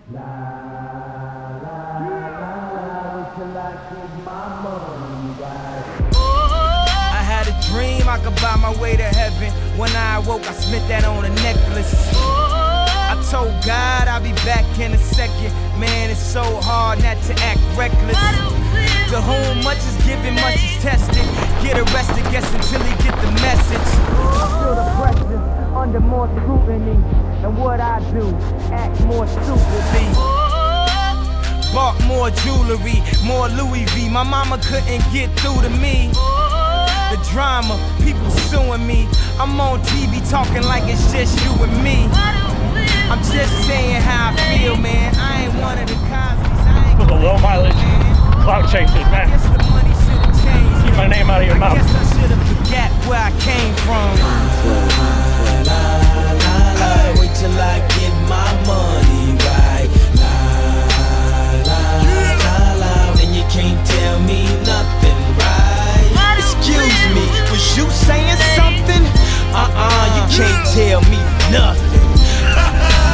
I had a dream I could buy my way to heaven. When I awoke, I spent that on a necklace. I told God I'll be back in a second. Man, it's so hard not to act reckless. To whom much is given, much is tested. Get arrested, guess until he get the message. I feel the pressure under more scrutiny. And what I do, act more stupidly. Bought more jewelry, more Louis V. My mama couldn't get through to me. The drama, people suing me. I'm on TV talking like it's just you and me. I'm just saying how I feel, man. I ain't one of the Cosby's. For the low mileage cloud chasers, man. Guess the money should've changed. Keep my name out of your mouth. Guess I should've forgot where I came from. Wait till I get my money right. Then you can't tell me nothing, right? Excuse me, was you saying something? You can't tell me nothing.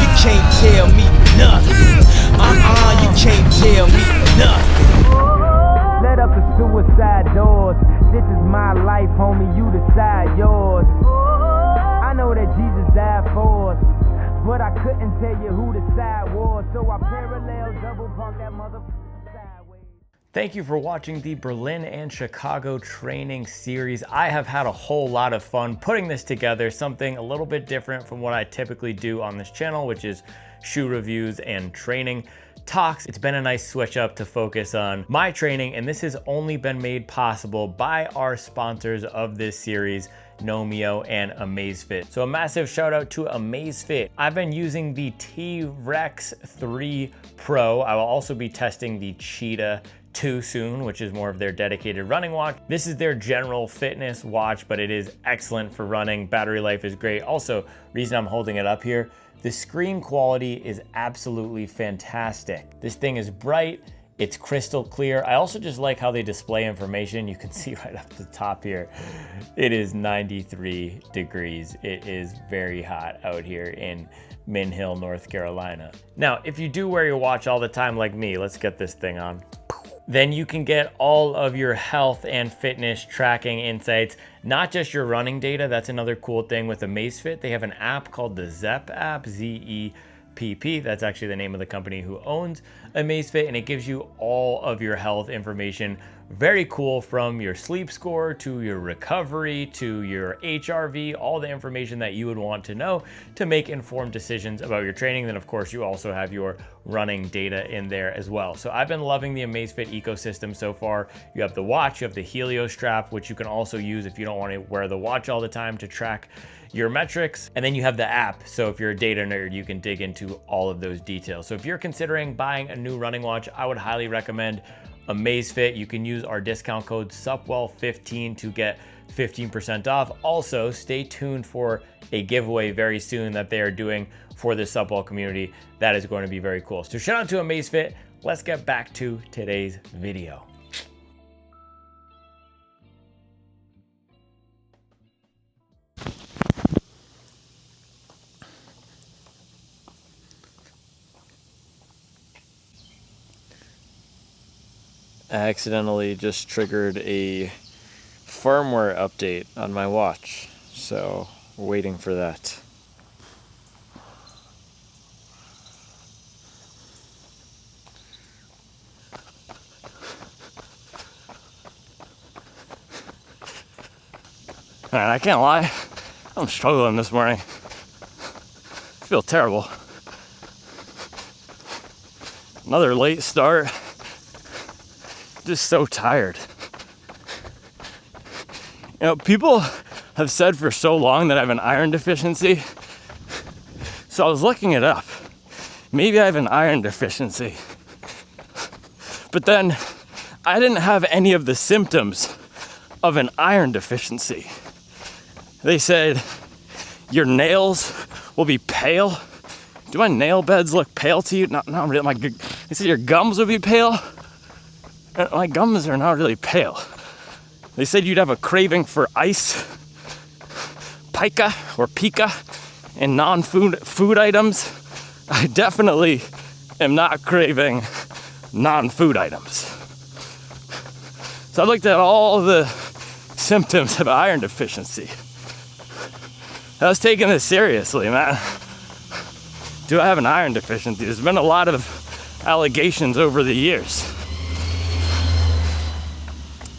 You can't tell me nothing. You can't tell me nothing. Let up the suicide doors. This is my life, homie, you decide yours. I know that Jesus died for us, but I couldn't tell you who the side was, so I parallel double park that motherfucker sideways. Thank you for watching the Berlin and Chicago training series. I have had a whole lot of fun putting this together, something a little bit different from what I typically do on this channel, which is shoe reviews and training talks. It's been a nice switch up to focus on my training, and this has only been made possible by our sponsors of this series, Nomio and Amazfit. So a massive shout out to Amazfit. I've been using the T-Rex 3 Pro. I will also be testing the Cheetah 2 soon, which is more of their dedicated running watch. This is their general fitness watch, but it is excellent for running. Battery life is great. Also, reason I'm holding it up here, the screen quality is absolutely fantastic. This thing is bright, it's crystal clear. I also just like how they display information. You can see right up the top here, it is 93 degrees. It is very hot out here in Min Hill, North Carolina. Now, if you do wear your watch all the time like me, let's get this thing on. Then you can get all of your health and fitness tracking insights, not just your running data. That's another cool thing with Amazfit. They have an app called the Zepp app, Z-E-P-P. That's actually the name of the company who owns Amazfit, and it gives you all of your health information. Very cool, from your sleep score to your recovery to your HRV, all the information that you would want to know to make informed decisions about your training. Then of course you also have your running data in there as well. So I've been loving the Amazfit ecosystem so far. You have the watch, you have the Helio strap, which you can also use if you don't want to wear the watch all the time to track your metrics. And then you have the app. So if you're a data nerd, you can dig into all of those details. So if you're considering buying a new running watch, I would highly recommend Amazfit. You can use our discount code SUPWELL15 to get 15% off. Also, stay tuned for a giveaway very soon that they are doing for the Supwell community. That is going to be very cool. So shout out to Amazfit. Let's get back to today's video. I accidentally just triggered a firmware update on my watch, so we're waiting for that. Man, I can't lie, I'm struggling this morning. I feel terrible. Another late start. Just so tired. You know, people have said for so long that I have an iron deficiency. So I was looking it up. Maybe I have an iron deficiency. But then I didn't have any of the symptoms of an iron deficiency. They said your nails will be pale. Do my nail beds look pale to you? Not really. They said your gums will be pale. My gums are not really pale. They said you'd have a craving for ice, pica or pica, and non-food items. I definitely am not craving non-food items. So I looked at all the symptoms of iron deficiency. I was taking this seriously, man. Do I have an iron deficiency? There's been a lot of allegations over the years.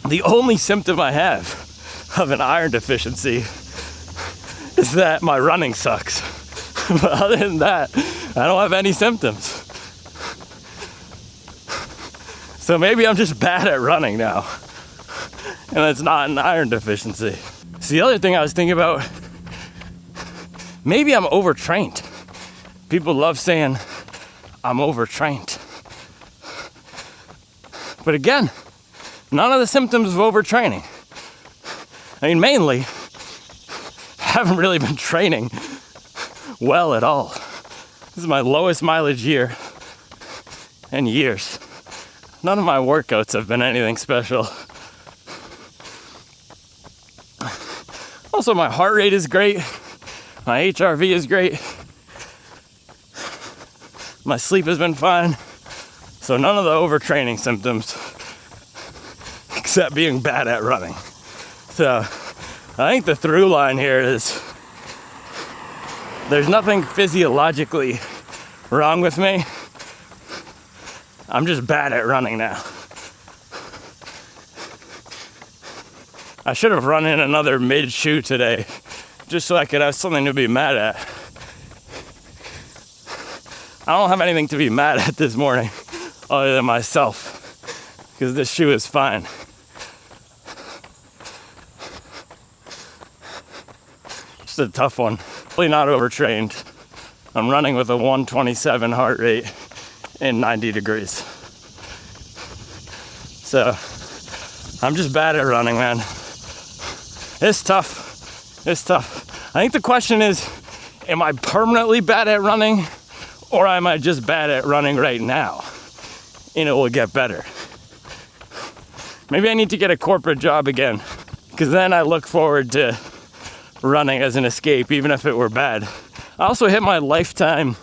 The only symptom I have of an iron deficiency is that my running sucks. But other than that, I don't have any symptoms. So maybe I'm just bad at running now, and it's not an iron deficiency. So the other thing I was thinking about, maybe I'm overtrained. People love saying I'm overtrained. But again, none of the symptoms of overtraining. I mean, mainly, I haven't really been training well at all. This is my lowest mileage year in years. None of my workouts have been anything special. Also, my heart rate is great. My HRV is great. My sleep has been fine. So none of the overtraining symptoms, except being bad at running. So I think the through line here is there's nothing physiologically wrong with me. I'm just bad at running now. I should have run in another mid-shoe today, just so I could have something to be mad at. I don't have anything to be mad at this morning, other than myself, because this shoe is fine. Just a tough one. Really not overtrained. I'm running with a 127 heart rate in 90 degrees. So, I'm just bad at running, man. It's tough. It's tough. I think the question is, am I permanently bad at running, or am I just bad at running right now? And it will get better. Maybe I need to get a corporate job again, because then I look forward to running as an escape, even if it were bad. I also hit my lifetime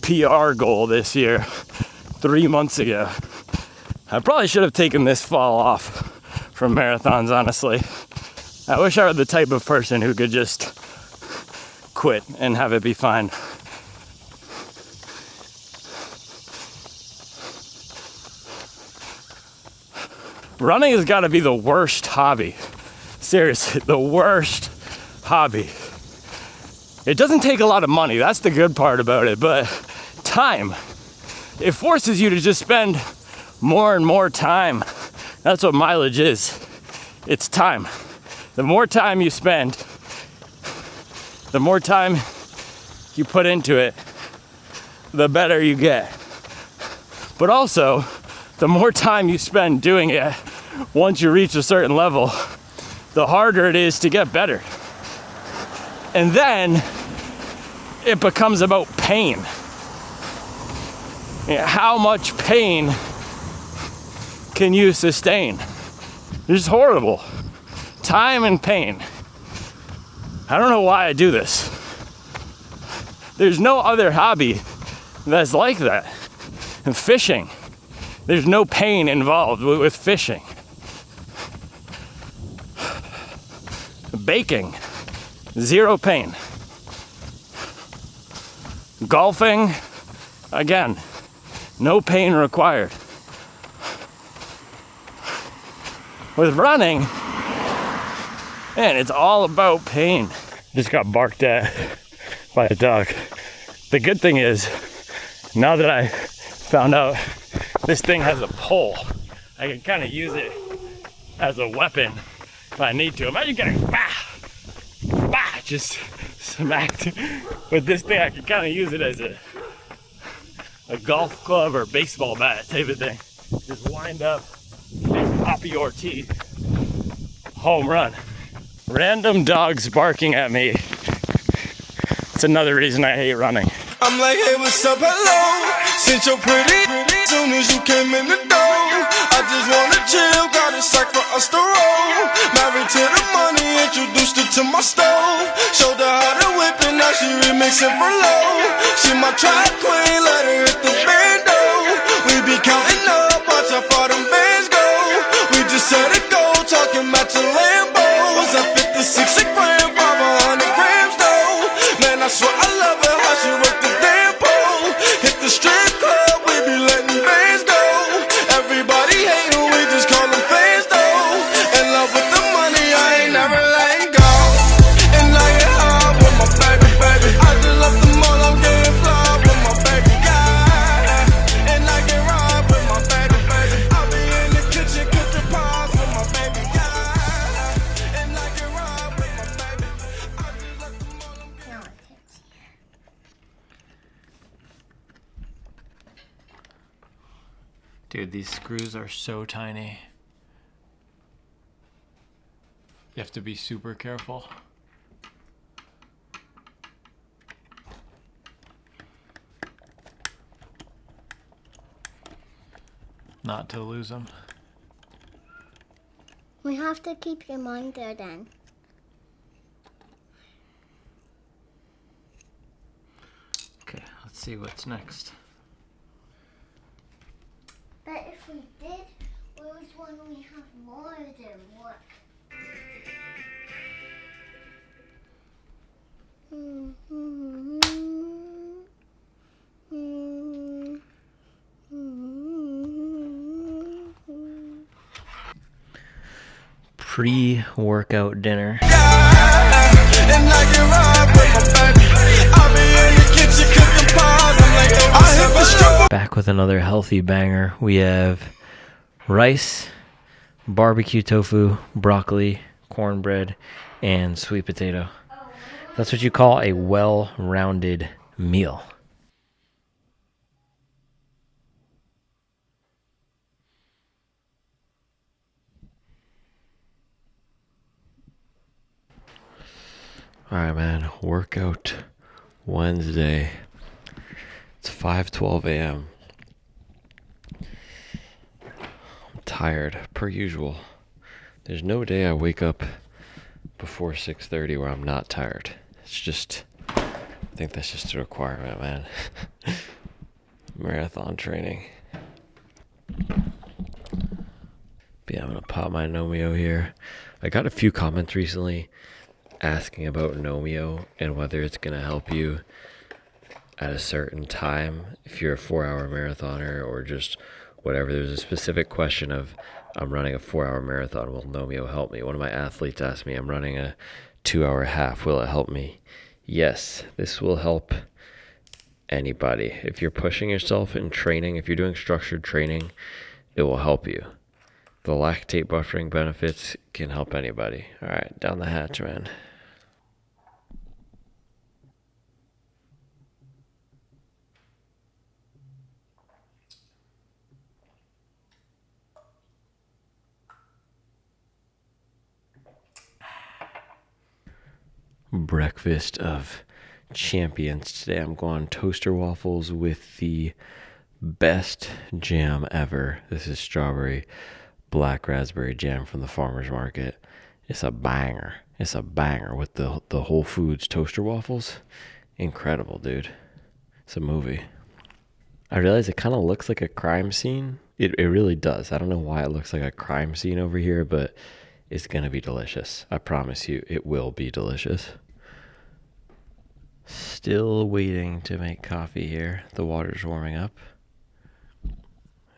PR goal this year, 3 months ago. I probably should have taken this fall off from marathons, honestly. I wish I were the type of person who could just quit and have it be fine. Running has got to be the worst hobby. Seriously, the worst hobby. It doesn't take a lot of money, that's the good part about it, but time. It forces you to just spend more and more time. That's what mileage is. It's time. The more time you spend, the more time you put into it, the better you get. But also, the more time you spend doing it, once you reach a certain level, the harder it is to get better. And then it becomes about pain. How much pain can you sustain? It's horrible. Time and pain. I don't know why I do this. There's no other hobby that's like that. And fishing. There's no pain involved with fishing. Baking. Zero pain. Golfing. Again, no pain required. With running, man, it's all about pain. Just got barked at by a dog. The good thing is, now that I found out this thing has a pole, I can kind of use it as a weapon if I need to. Imagine getting just smacked with this thing. I can kind of use it as a golf club or baseball bat type of thing. Just wind up and pop your teeth. Home run. Random dogs barking at me. It's another reason I hate running. I'm like, hey, what's up, hello? Since you're pretty, soon as you came in the door, I just wanna chill, got a sack for us to roll. Married to the money, introduced her to my stove. Showed her how to whip and now she remixing for low. She my track queen, let her hit the bando. We be counting up, watch how far them bands go. We just set it go, talking about your Lambos. At 56 a gram, 500 grams though. Man, I swear I love her, how she work the damn pole. Hit the strip club, we be letting bands go. Everybody hating, we just call them fans though. In love with the money, I ain't never letting go. And I get high with my baby, baby. I just love the mall, I'm getting fly with my baby, yeah. And I get ride with my baby, baby. I be in the kitchen cooking pies with my baby, yeah. And I get ride with my baby. I just love the mall, I'm getting. No, it's here. Dude, these screws are so tiny. You have to be super careful. Not to lose them. We have to keep your mind there then. Okay, let's see what's next. But if we did lose one, we have more than work. Pre-workout dinner. And I get ride with my baby. I be in the kitchen cooking pies. I'm like, I hit the strip. Back with another healthy banger. We have rice, barbecue tofu, broccoli, cornbread, and sweet potato. That's what you call a well-rounded meal. All right, man. Workout Wednesday. It's 5:12 a.m. I'm tired, per usual. There's no day I wake up before 6:30 where I'm not tired. It's just, I think that's just a requirement, man. Marathon training. But yeah, I'm gonna pop my Nomio here. I got a few comments recently asking about Nomio and whether it's gonna help you at a certain time if you're a 4-hour marathoner or just whatever. There's a specific question of, I'm running a 4-hour marathon, will Nomio help me? One of my athletes asked me, I'm running a 2-hour half, will it help me? Yes, this will help anybody. If you're pushing yourself in training, if you're doing structured training, it will help you. The lactate buffering benefits can help anybody. All right, down the hatch, man. Breakfast of champions. Today I'm going toaster waffles with the best jam ever. This is strawberry black raspberry jam from the farmer's market. It's a banger. It's a banger with the Whole Foods toaster waffles. Incredible, dude. It's a movie. I realize it kind of looks like a crime scene. It really does. I don't know why it looks like a crime scene over here, but it's gonna be delicious. I promise you, it will be delicious. Still waiting to make coffee here. The water's warming up.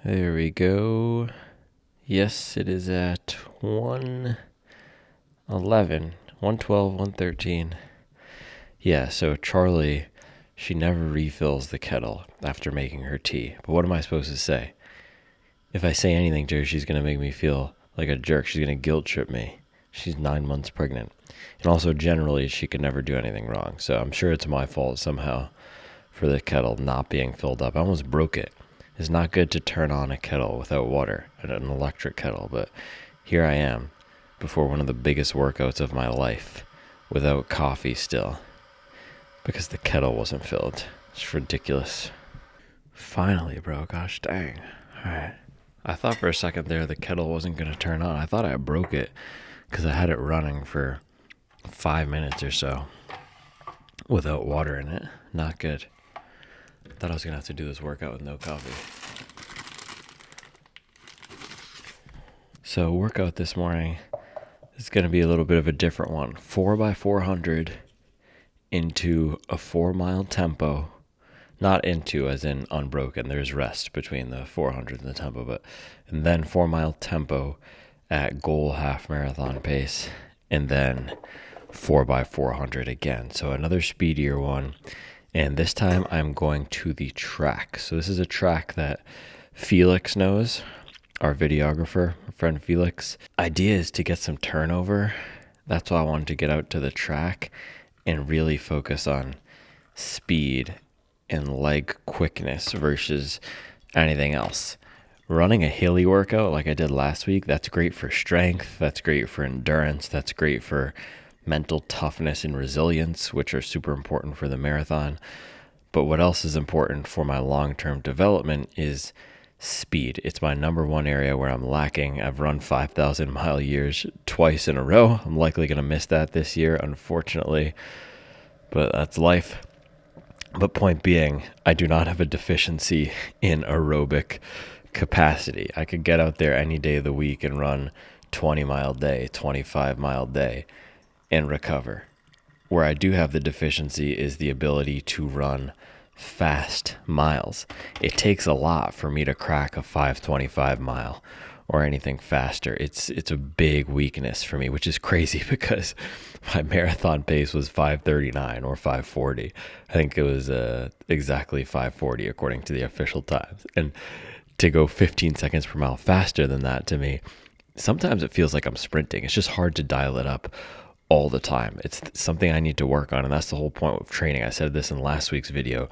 There we go. Yes, it is at 1:11, 1:12, 1:13. Yeah, so Charlie, she never refills the kettle after making her tea. But what am I supposed to say? If I say anything to her, she's going to make me feel like a jerk. She's going to guilt trip me. She's 9 months pregnant. And also, generally, she could never do anything wrong. So I'm sure it's my fault somehow for the kettle not being filled up. I almost broke it. It's not good to turn on a kettle without water, an electric kettle. But here I am, before one of the biggest workouts of my life, without coffee still, because the kettle wasn't filled. It's ridiculous. Finally, bro. Gosh dang. All right. I thought for a second there the kettle wasn't going to turn on. I thought I broke it because I had it running for 5 minutes or so. without water in it. Not good. Thought I was gonna have to do this workout with no coffee. So workout this morning is gonna be a little bit of a different one. 4x400 into a 4-mile tempo. Not into as in unbroken. There's rest between the 400 and the tempo, but and then 4-mile tempo at goal half marathon pace, and then 4x400 again. So another speedier one. And this time I'm going to the track. So this is a track that Felix knows, our videographer, our friend Felix. Idea is to get some turnover. That's why I wanted to get out to the track and really focus on speed and leg quickness versus anything else. Running a hilly workout like I did last week, that's great for strength, that's great for endurance, that's great for mental toughness and resilience, which are super important for the marathon. But what else is important for my long-term development is speed. It's my number one area where I'm lacking. I've run 5,000 mile years twice in a row. I'm likely going to miss that this year, unfortunately, but that's life. But point being, I do not have a deficiency in aerobic capacity. I could get out there any day of the week and run 20-mile day, 25-mile day, and recover. Where I do have the deficiency is the ability to run fast miles. It takes a lot for me to crack a 5:25 mile or anything faster. It's a big weakness for me, which is crazy because my marathon pace was 5:39 or 5:40. I think it was exactly 5:40 according to the official times. And to go 15 seconds per mile faster than that, to me, sometimes it feels like I'm sprinting. It's just hard to dial it up all the time. It's something I need to work on, and that's the whole point of training. I said this in last week's video.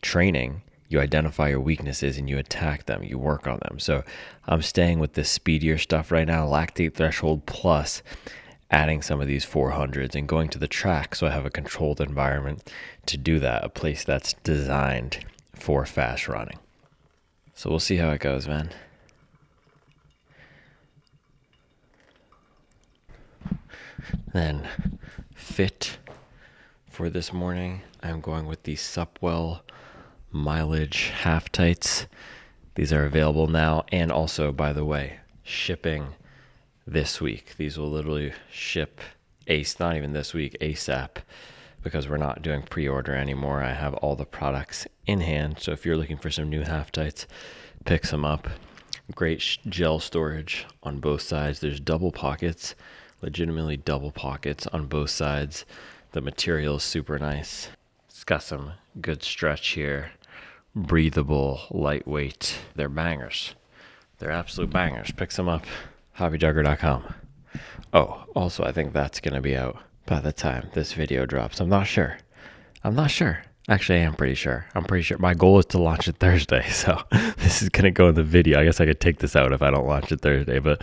Training, you identify your weaknesses and you attack them, you work on them. So I'm staying with this speedier stuff right now, lactate threshold plus adding some of these 400s and going to the track so I have a controlled environment to do that, a place that's designed for fast running. So we'll see how it goes, man. Then fit for this morning, I'm going with the Supwell mileage half tights. These are available now, and also, by the way, shipping this week. These will literally ship not even this week, ASAP, because we're not doing pre-order anymore. I have all the products in hand, so if you're looking for some new half tights, pick some up. Great gel storage on both sides. There's double pockets, legitimately double pockets on both sides. The material is super nice. It's got some good stretch here. Breathable, lightweight. They're bangers. They're absolute bangers. Pick some up. HobbyJugger.com. Oh, also, I think that's going to be out by the time this video drops. I'm not sure. Actually, I am pretty sure. I'm pretty sure. My goal is to launch it Thursday, so this is going to go in the video. I guess I could take this out if I don't launch it Thursday, but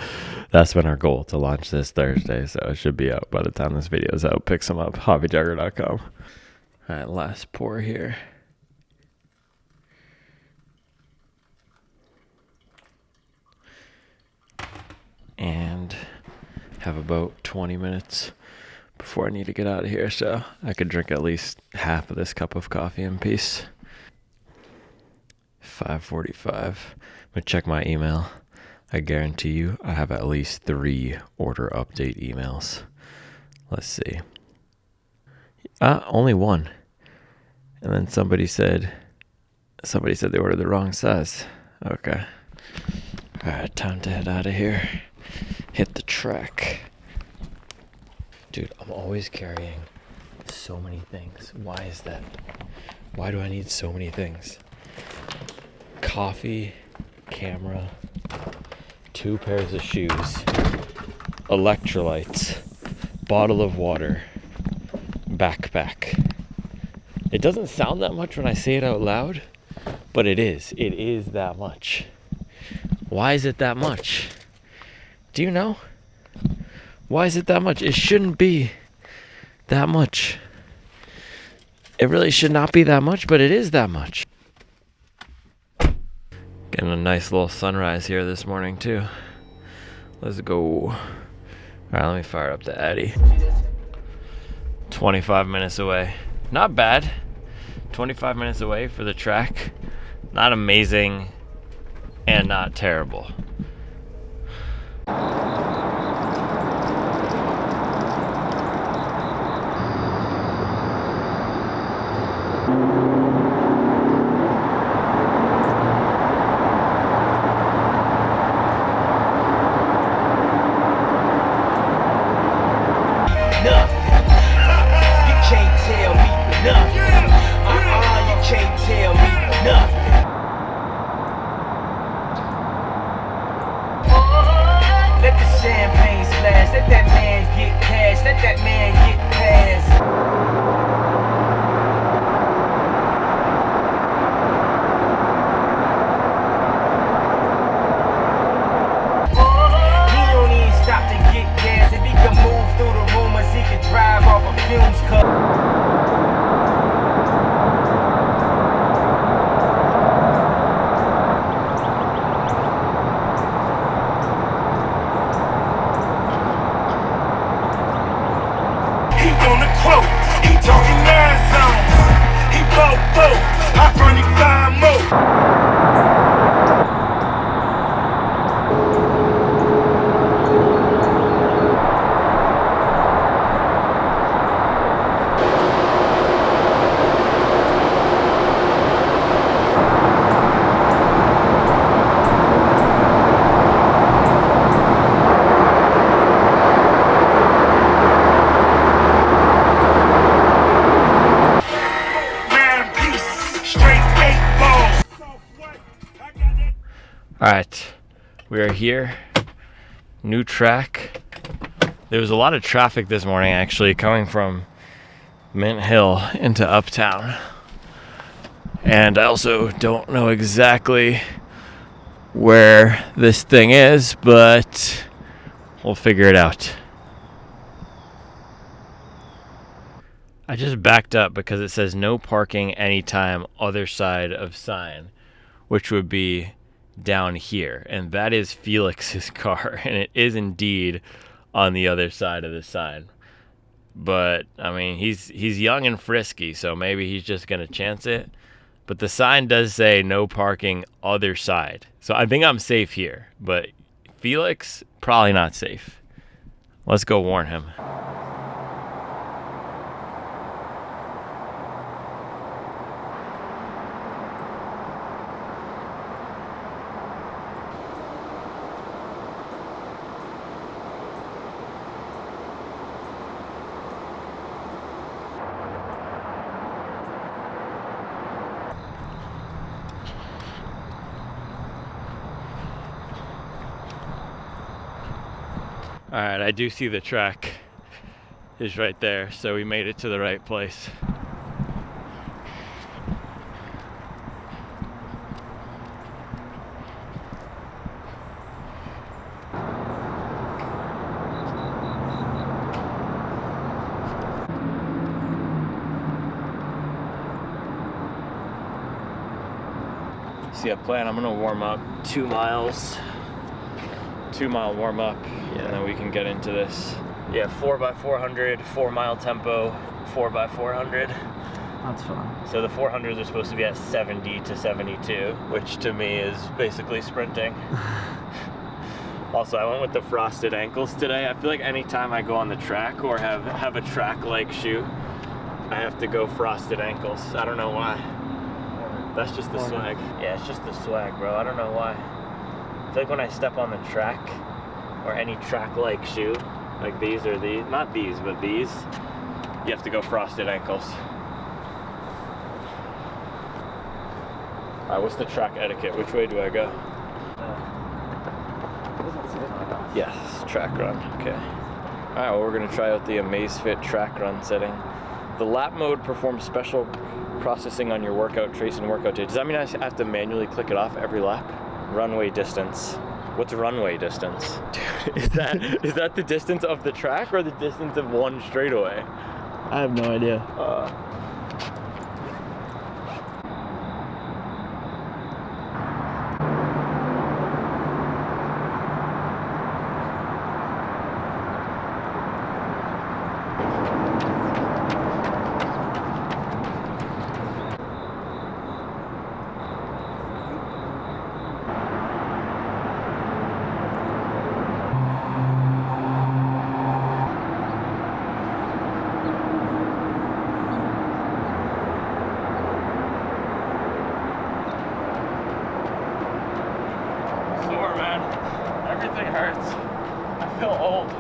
that's been our goal, to launch this Thursday, so it should be out by the time this video is out. Pick some up, hobbyjugger.com. All right, last pour here. And have about 20 minutes before I need to get out of here, so I could drink at least half of this cup of coffee in peace. 5:45. I'm gonna check my email. I guarantee you I have at least 3 order update emails. Let's see. Only 1. And then somebody said they ordered the wrong size. Okay. All right, time to head out of here. Hit the track. Dude, I'm always carrying so many things. Why is that? Why do I need so many things? Coffee, camera, 2 pairs of shoes, electrolytes, bottle of water, backpack. It doesn't sound that much when I say it out loud, but it is. It is that much. Why is it that much? Do you know? Why is it that much? It shouldn't be that much. It really should not be that much, but it is that much. Getting a nice little sunrise here this morning too. Let's go. All right, let me fire up the Addy. 25 minutes away. not bad. 25 minutes away for the track. Not amazing and not terrible. All right, we are here, new track. There was a lot of traffic this morning actually coming from Mint Hill into Uptown. And I also don't know exactly where this thing is, but we'll figure it out. I just backed up because it says no parking anytime other side of sign, which would be down here, and that is Felix's car, and it is indeed on the other side of the sign. But I mean, he's young and frisky, so maybe he's just gonna chance it. But the sign does say no parking other side, so I think I'm safe here, but Felix probably not safe. Let's go warn him. All right, I do see the track is right there, so we made it to the right place. See a plan, I'm gonna warm up 2 miles. 2 mile warm up, and then we can get into this. Yeah, 4x400, 4 mile tempo, 4x400. That's fun. So the 400s are supposed to be at 70 to 72, which to me is basically sprinting. Also, I went with the frosted ankles today. I feel like anytime I go on the track or have a track-like shoe, I have to go frosted ankles. I don't know why. That's just the swag. Yeah, it's just the swag, bro. I don't know why. I feel like when I step on the track, or any track-like shoe, like these or these, not these, but these, you have to go frosted ankles. All right, what's the track etiquette? Which way do I go? Yes, track run, okay. All right, well, we're gonna try out the Amazfit track run setting. The lap mode performs special processing on your workout trace and workout day. Does that mean I have to manually click it off every lap? Runway distance. What's runway distance? Dude, is that the distance of the track or the distance of one straightaway? I have no idea. man. Everything hurts. I feel old.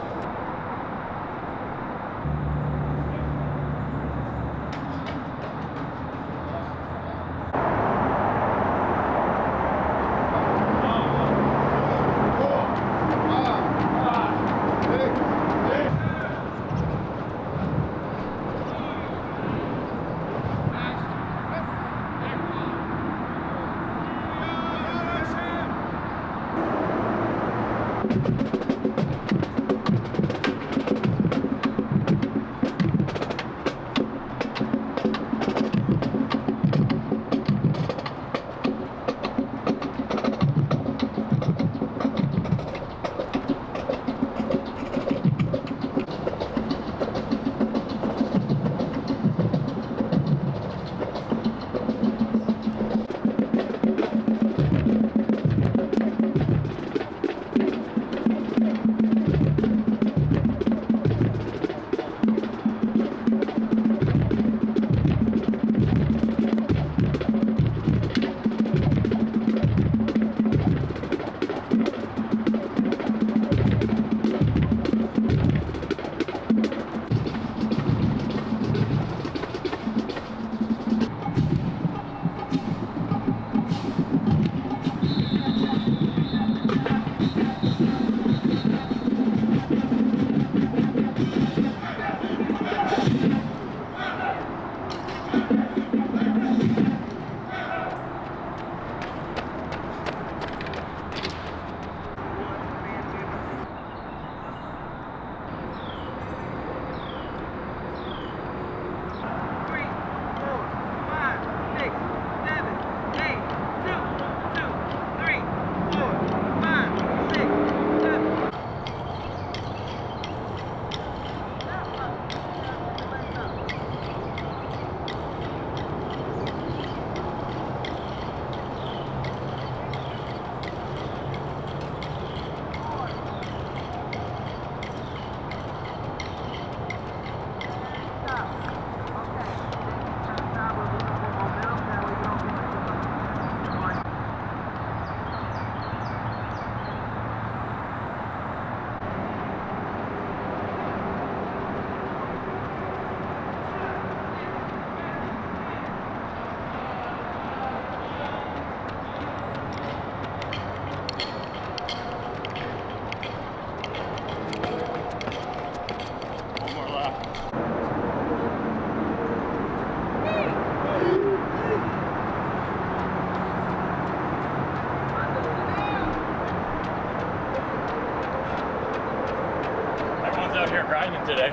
Out here grinding today.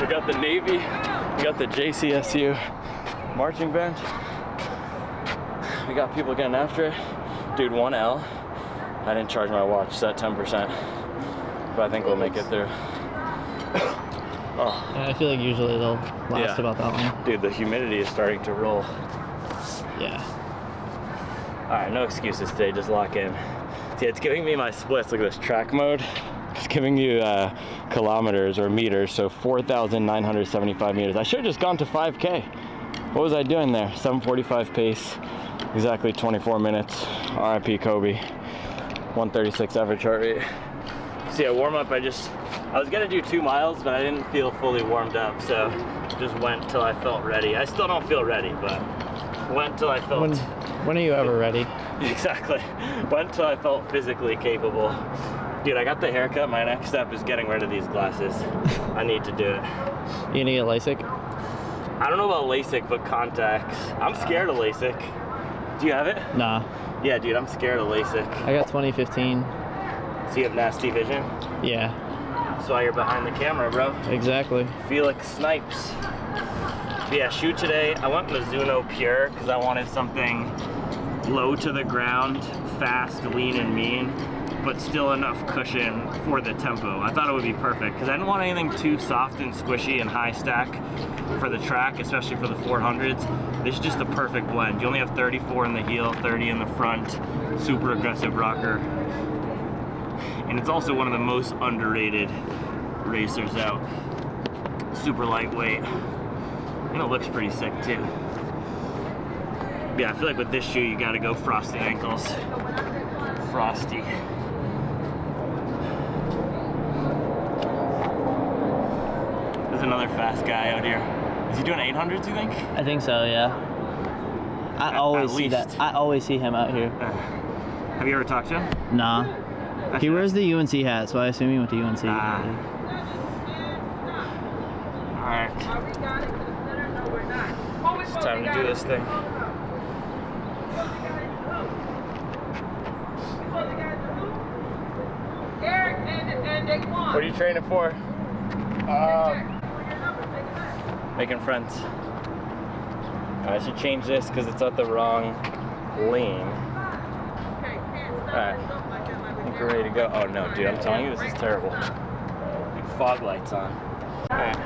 We got the Navy, we got the JCSU marching band. We got people getting after it. Dude, 1L. I didn't charge my watch, it's at 10%. But I think we'll make it through. Oh. I feel like usually they'll last about that long. Dude, the humidity is starting to roll. Yeah. Alright, no excuses today, just lock in. See, it's giving me my splits, look at this track mode. It's giving you kilometers or meters, so 4,975 meters. I should have just gone to 5K. What was I doing there? 7:45 pace, exactly 24 minutes. RIP Kobe. 136 average heart rate. See, at warm up, I was gonna do 2 miles, but I didn't feel fully warmed up, so just went till I felt ready. I still don't feel ready, but went till I felt. When are you ever ready? Exactly. Went till I felt physically capable. Dude, I got the haircut. My next step is getting rid of these glasses. I need to do it. You gonna get LASIK? I don't know about LASIK, but contacts. I'm scared of LASIK. Do you have it? Nah. Yeah, dude, I'm scared of LASIK. I got 2015. So you have nasty vision? Yeah. That's why you're behind the camera, bro. Exactly. Felix Snipes. But yeah, shoot today. I went Mizuno Pure because I wanted something low to the ground, fast, lean, and mean, but still enough cushion for the tempo. I thought it would be perfect because I didn't want anything too soft and squishy and high stack for the track, especially for the 400s. This is just the perfect blend. You only have 34 in the heel, 30 in the front, super aggressive rocker. And it's also one of the most underrated racers out. Super lightweight. And it looks pretty sick too. Yeah, I feel like with this shoe, you gotta go frosty ankles. Frosty. another fast guy out here. Is he doing 800s, you think? I think so, yeah. I always see least. that. I always see him out here. Have you ever talked to him? Nah. He wears the UNC hat, so I assume he went to UNC. Alright. It's time to do this thing. What are you training for? Making friends. I should change this because it's at the wrong lane. Alright. I think we're ready to go. Oh no, dude, I'm telling you, this is terrible. Fog lights on. Alright.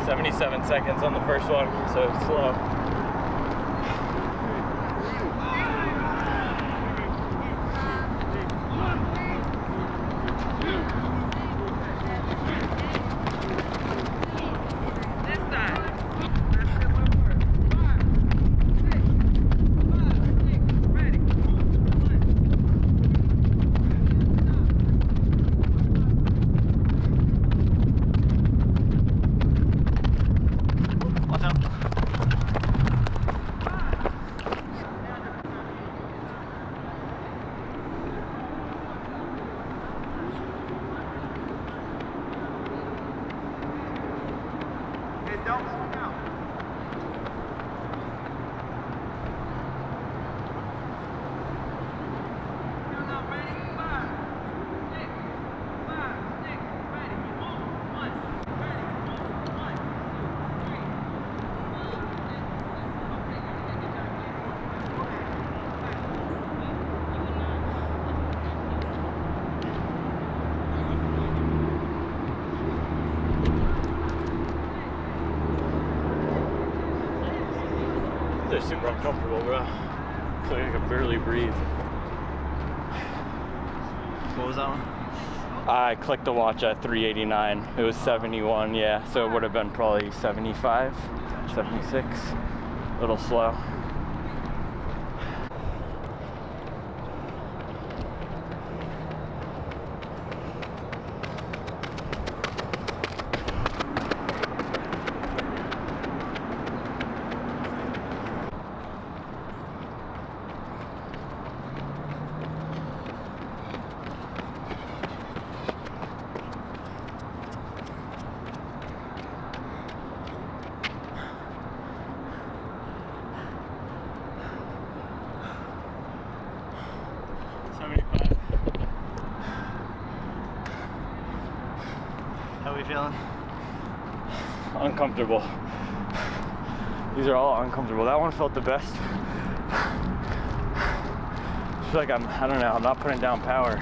77 seconds on the first one, so it's slow. They're super uncomfortable, bro. I feel like I can barely breathe. What was that one? I clicked the watch at 389. It was 71, yeah. So it would have been probably 75, 76. A little slow. How are we feeling? Uncomfortable. These are all uncomfortable. That one felt the best. I feel like I don't know, I'm not putting down power.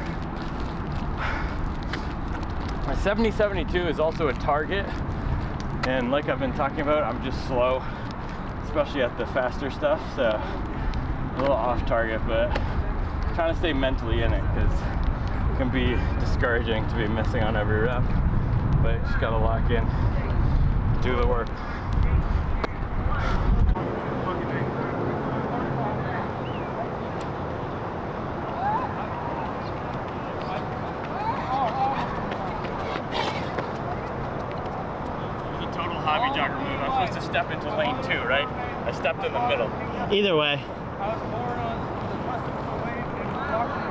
My 70-72 is also a target. And like I've been talking about, I'm just slow, especially at the faster stuff. So a little off target, but trying to stay mentally in it because it can be discouraging to be missing on every rep. But you just gotta lock in, do the work. The total hobby jogger move. I'm supposed to step into lane 2, right? I stepped in the middle. Either way. I was born on the custom lane and walked in the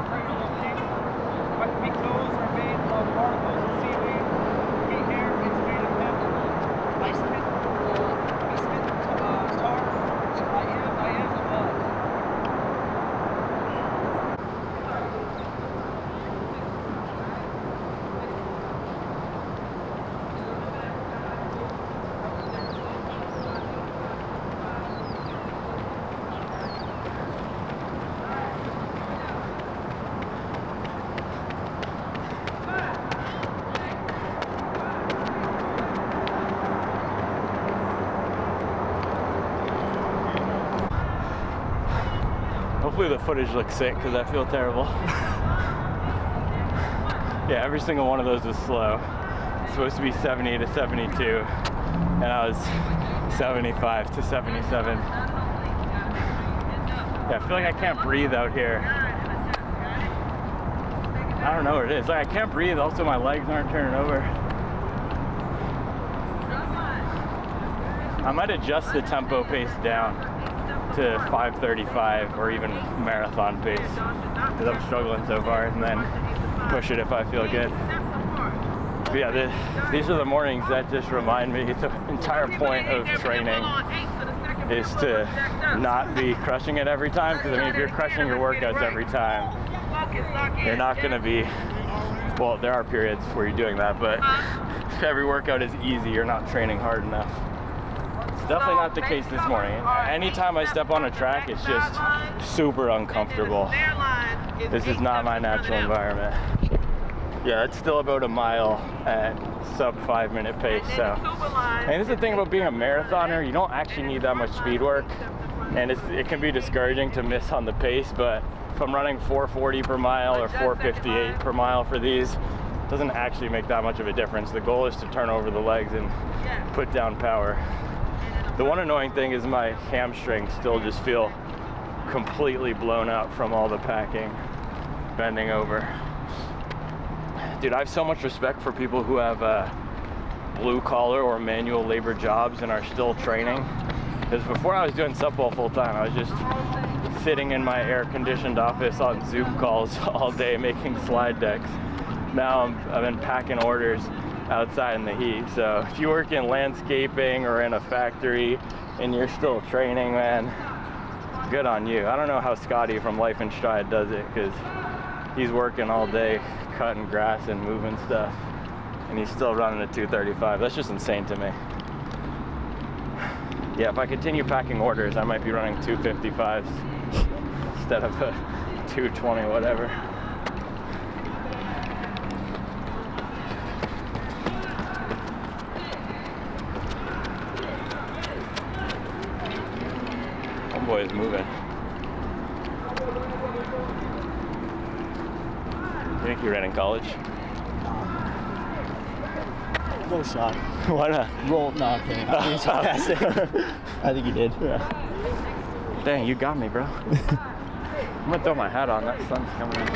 Hopefully the footage looks sick because I feel terrible. Yeah, every single one of those was slow. It's supposed to be 70 to 72, and I was 75 to 77. Yeah, I feel like I can't breathe out here. I don't know what it is. Like I can't breathe, also my legs aren't turning over. I might adjust the tempo pace down to 5:35 or even marathon pace because I'm struggling so far, and then push it if I feel good. But yeah, these are the mornings that just remind me the entire point of training is to not be crushing it every time, because I mean if you're crushing your workouts every time, you're not going to be, well, there are periods where you're doing that, but if every workout is easy, you're not training hard enough. It's definitely not the case this morning. Anytime I step on a track, it's just super uncomfortable. This is not my natural environment. Yeah, it's still about a mile at sub 5 minute pace. So, and this is the thing about being a marathoner, you don't actually need that much speed work, and it can be discouraging to miss on the pace, but if I'm running 440 per mile or 458 per mile for these, it doesn't actually make that much of a difference. The goal is to turn over the legs and put down power. The one annoying thing is my hamstrings still just feel completely blown up from all the packing, bending over. Dude, I have so much respect for people who have blue collar or manual labor jobs and are still training. Because before I was doing subball full time, I was just sitting in my air conditioned office on Zoom calls all day making slide decks. Now I've been packing orders outside in the heat. So if you work in landscaping or in a factory and you're still training, man, good on you. I don't know how Scotty from Life in Stride does it, because he's working all day cutting grass and moving stuff, and he's still running a 235. That's just insane to me. Yeah, if I continue packing orders, I might be running 255s instead of a 220 whatever. Homeboy is moving. You think you ran in college? No shot. Why not? Roll. No, I'm kidding. I'm being sarcastic. I think you did. Yeah. Dang, you got me, bro. I'm gonna throw my hat on. That sun's coming in.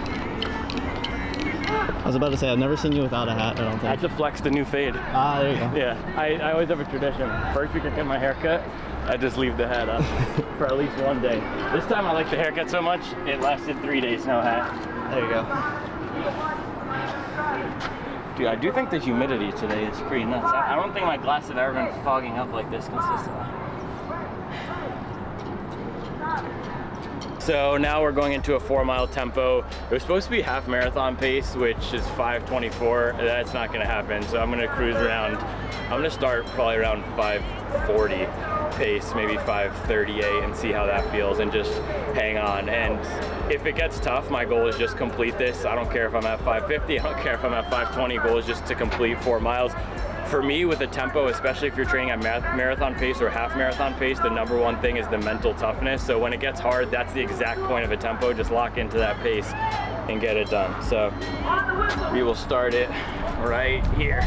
I was about to say, I've never seen you without a hat, I don't I had think. to flex the new fade. Ah, there you go. Yeah, I always have a tradition. First week I get my haircut, I just leave the hat up for at least one day. This time I like the haircut so much, it lasted 3 days, no hat. There you go. Dude, I do think the humidity today is pretty nuts. I don't think my glasses have ever been fogging up like this consistently. So now we're going into a 4 mile tempo. It was supposed to be half marathon pace, which is 5:24. That's not gonna happen. So I'm gonna cruise around. I'm gonna start probably around 5:40 pace, maybe 5:38, and see how that feels, and just hang on. And if it gets tough, my goal is just complete this. I don't care if I'm at 5:50, I don't care if I'm at 5:20. Goal is just to complete 4 miles. For me, with a tempo, especially if you're training at marathon pace or half marathon pace, the number one thing is the mental toughness. So when it gets hard, that's the exact point of a tempo. Just lock into that pace and get it done. So we will start it right here.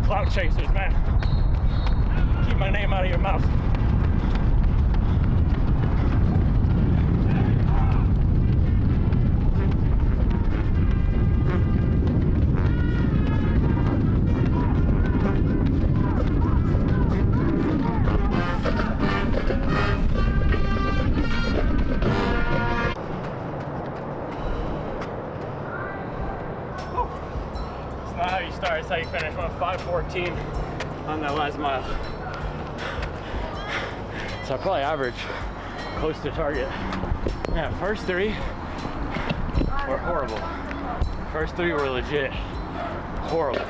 Clout chasers, man. Keep my name out of your mouth. It's not how you start, it's how you finish. I'm 5:14 on that last mile. So I probably average close to target. Yeah, first 3 were horrible. First 3 were legit horrible.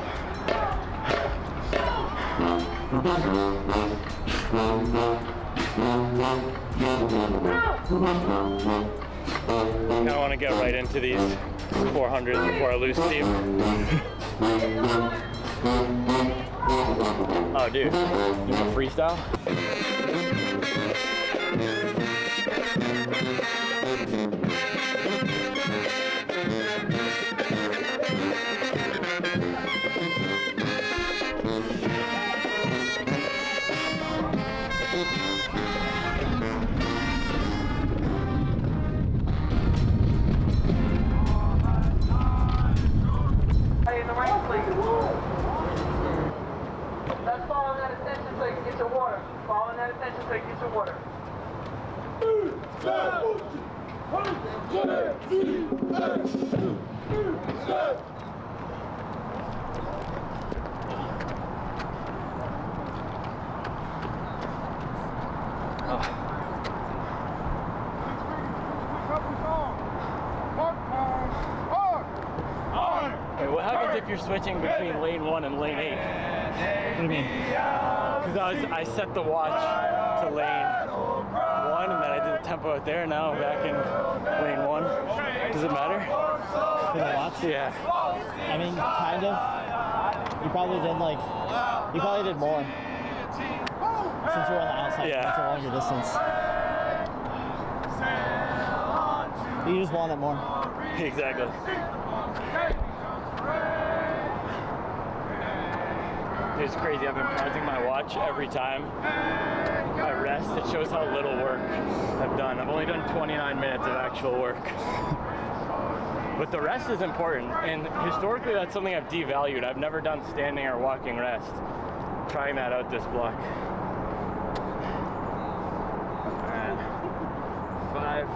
I want to get right into these 400s before I lose steam. Oh, dude, you want freestyle? In the rain, please. Let's follow that attention so you can get your water. Follow that attention so you can get your water. Wait, what happens if you're switching between lane 1 and lane 8? What do you mean? Because I set the watch to lane 1 and then I did the tempo out there. Now I'm back in lane 1. Does it matter? For the watch? Yeah. I mean, kind of. You probably did more. Since you're on the outside, Yeah. it's a longer distance. You just want it more. Exactly. It's crazy. I've been pausing my watch every time I rest. It shows how little work I've done. I've only done 29 minutes of actual work. But the rest is important, and historically that's something I've devalued. I've never done standing or walking rest. Trying that out this block. And 5,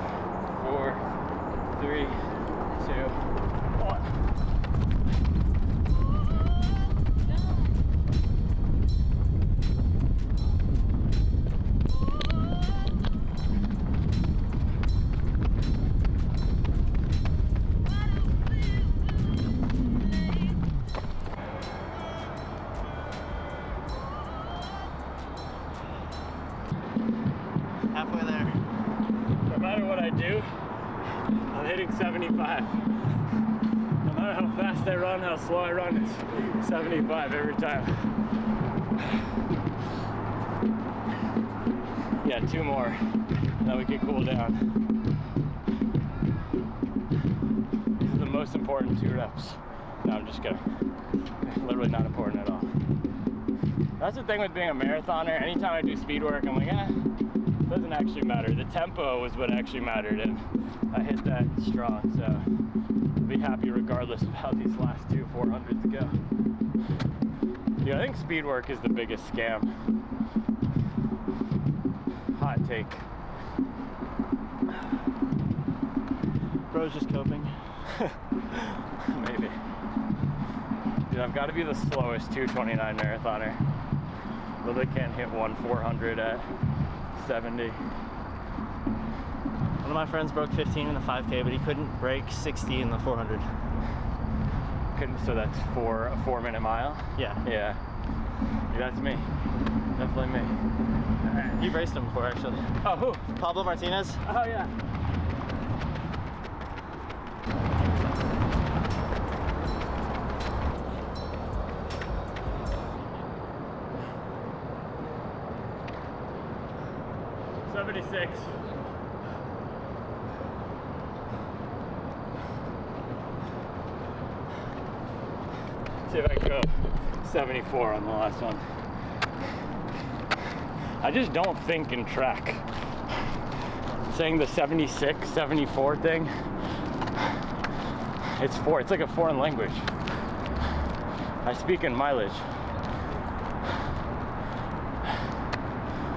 4, 3, 2, 1. Halfway there. No matter what I do, I'm hitting 75. No matter how fast I run, how slow I run, it's 75 every time. Yeah, 2 more, then we can cool down. This is the most important 2 reps. No, I'm just kidding. Literally not important at all. That's the thing with being a marathoner. Anytime I do speed work, I'm like, it doesn't actually matter. The tempo is what actually mattered, and I hit that strong, so I'll be happy regardless of how these last 2 400s go. Yeah, I think speed work is the biggest scam. Hot take. Bro's just coping. Maybe. Dude, I've got to be the slowest 2:29 marathoner. Literally can't hit 1 400 at 70. One of my friends broke 15 in the 5K, but he couldn't break 60 in the 400. So that's for a 4-minute mile? Yeah. Yeah. Dude, that's me. Definitely me. You've raced him before, actually. Oh, who? Pablo Martinez. Oh, yeah. '76. See if I can go 74 on the last one. I just don't think in track. Saying the 76, 74 thing, it's like a foreign language. I speak in mileage.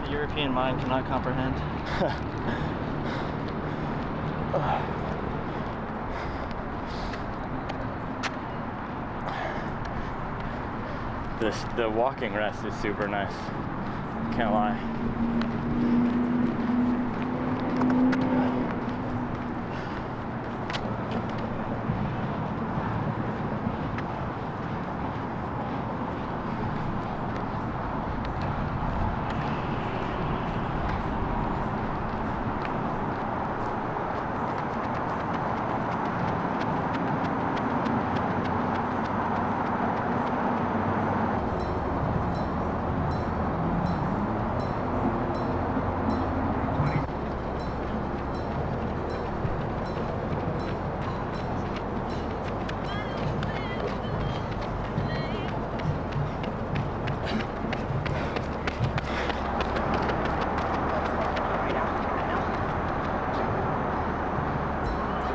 The European mind cannot comprehend. The walking rest is super nice. Can't lie.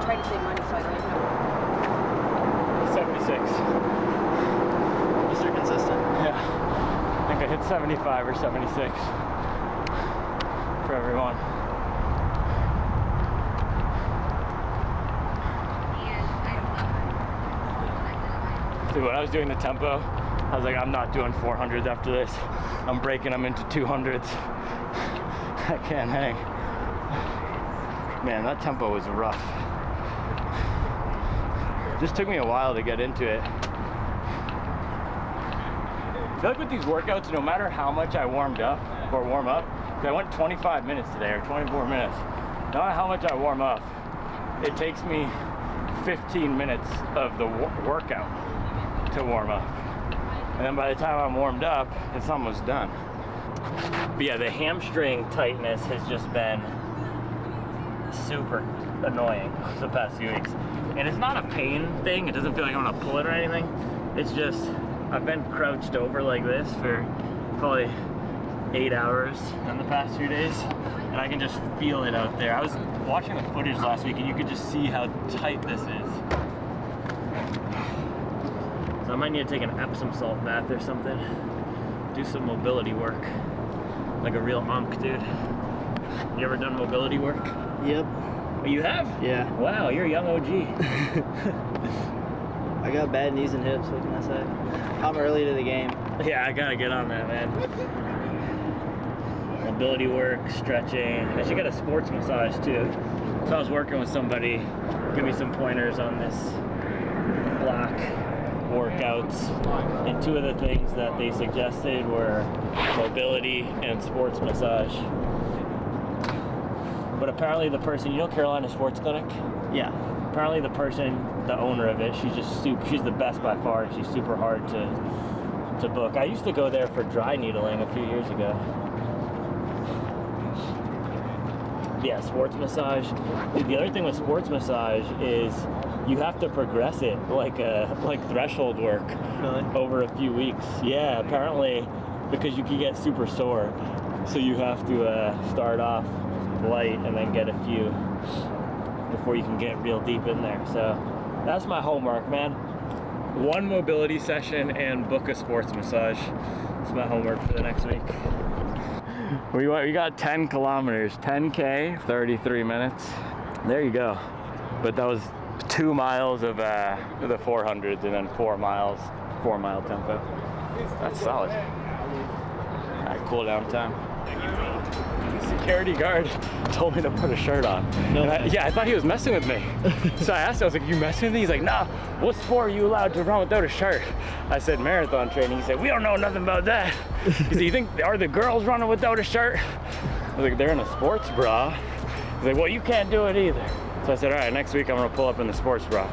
Trying to save money, so I don't even know. 76. Mr. Consistent. Yeah. I think I hit 75 or 76 for everyone. Dude, when I was doing the tempo, I was like, I'm not doing 400s after this. I'm breaking them into 200s. I can't hang. Man, that tempo was rough. Just took me a while to get into it. I feel like with these workouts, no matter how much I warmed up or warm up, 'cause I went 25 minutes today or 24 minutes, no matter how much I warm up, it takes me 15 minutes of the workout to warm up. And then by the time I'm warmed up, it's almost done. But yeah, the hamstring tightness has just been super annoying the past few weeks. And it's not a pain thing. It doesn't feel like I'm gonna pull it or anything. It's just, I've been crouched over like this for probably 8 hours in the past few days. And I can just feel it out there. I was watching the footage last week and you could just see how tight this is. So I might need to take an Epsom salt bath or something. Do some mobility work. Like a real onk, dude. You ever done mobility work? Yep. You have? Yeah. Wow, you're a young OG. I got bad knees and hips, what can I say? I'm early to the game. Yeah, I gotta get on that, man. Mobility work, stretching. I should get a sports massage too. So I was working with somebody, give me some pointers on this block workouts. And two of the things that they suggested were mobility and sports massage. But apparently the person, you know Carolina Sports Clinic? Yeah. Apparently the person, the owner of it, she's just she's the best by far, and she's super hard to book. I used to go there for dry needling a few years ago. Yeah, sports massage. The other thing with sports massage is you have to progress it like threshold work. Really? Over a few weeks. Yeah, apparently because you can get super sore. So you have to start off light and then get a few before you can get real deep in there. So that's my homework, man. One mobility session and book a sports massage. That's my homework for the next week. We got 10 kilometers, 10K, 33 minutes. There you go. But that was 2 miles of the 400s and then 4 miles, 4 mile tempo. That's solid. All right, cool down time. Security guard told me to put a shirt on. No. Yeah, I thought he was messing with me. So I asked him, I was like, you messing with me? He's like, nah, what sport are you allowed to run without a shirt? I said, marathon training. He said, we don't know nothing about that. He said, you think, are the girls running without a shirt? I was like, they're in a sports bra. He's like, well, you can't do it either. So I said, all right, next week I'm gonna pull up in the sports bra.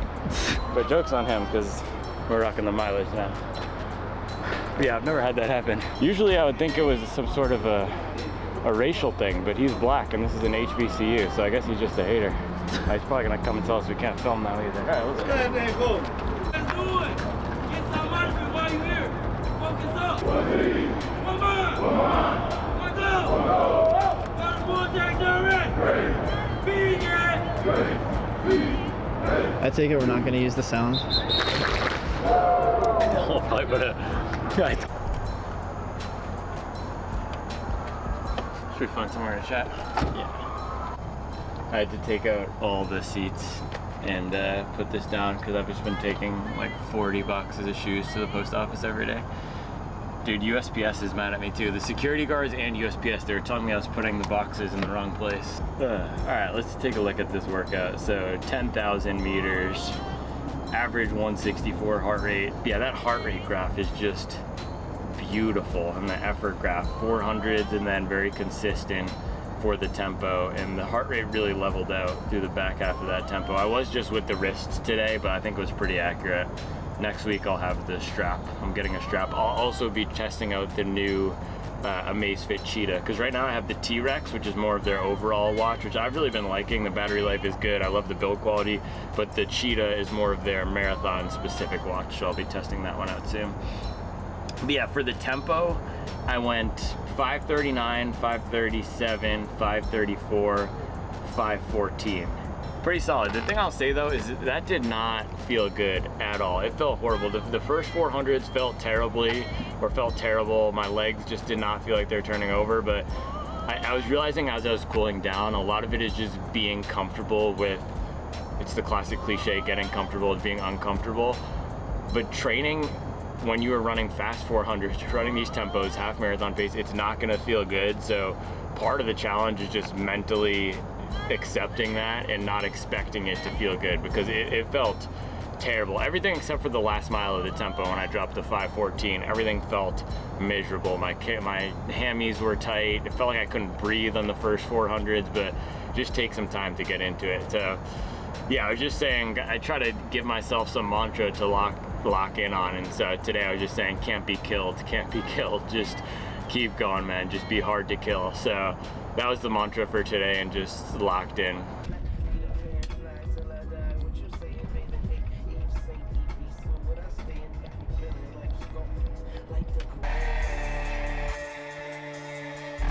But joke's on him, because we're rocking the mileage now. But yeah, I've never had that happen. Usually I would think it was some sort of a racial thing, but he's black and this is an HBCU, so I guess he's just a hater. He's probably gonna come and tell us we can't film now either. All right, let's go. Let's do it. Get some money while you're here. I take it we're not going to use the sound. I'll probably put a... Should we find somewhere to chat? Yeah. I had to take out all the seats and put this down because I've just been taking like 40 boxes of shoes to the post office every day. Dude, USPS is mad at me too. The security guards and USPS, they were telling me I was putting the boxes in the wrong place. All right, let's take a look at this workout. So 10,000 meters, average 164 heart rate. Yeah, that heart rate graph is just beautiful. And the effort graph, 400s and then very consistent for the tempo, and the heart rate really leveled out through the back half of that tempo. I was just with the wrists today, but I think it was pretty accurate. Next week I'll have the strap. I'm getting a strap. I'll also be testing out the new Amazfit Cheetah, because right now I have the T-Rex, which is more of their overall watch, which I've really been liking. The battery life is good. I love the build quality, but the Cheetah is more of their marathon specific watch, so I'll be testing that one out soon. But yeah, for the tempo, I went 539, 537, 534, 514. Pretty solid. The thing I'll say though is that did not feel good at all. It felt horrible. The first 400s felt terrible. My legs just did not feel like they're turning over, but I was realizing as I was cooling down, a lot of it is just being comfortable with, it's the classic cliche, getting comfortable with being uncomfortable. But training, when you are running fast 400s, running these tempos, half marathon pace, it's not gonna feel good. So part of the challenge is just mentally accepting that and not expecting it to feel good, because it felt terrible. Everything except for the last mile of the tempo when I dropped to 514, everything felt miserable. My hammies were tight. It felt like I couldn't breathe on the first 400s, but just take some time to get into it. So yeah, I was just saying, I try to give myself some mantra to lock in on, and so today I was just saying, can't be killed, just keep going, man, just be hard to kill. So that was the mantra for today, and just locked in.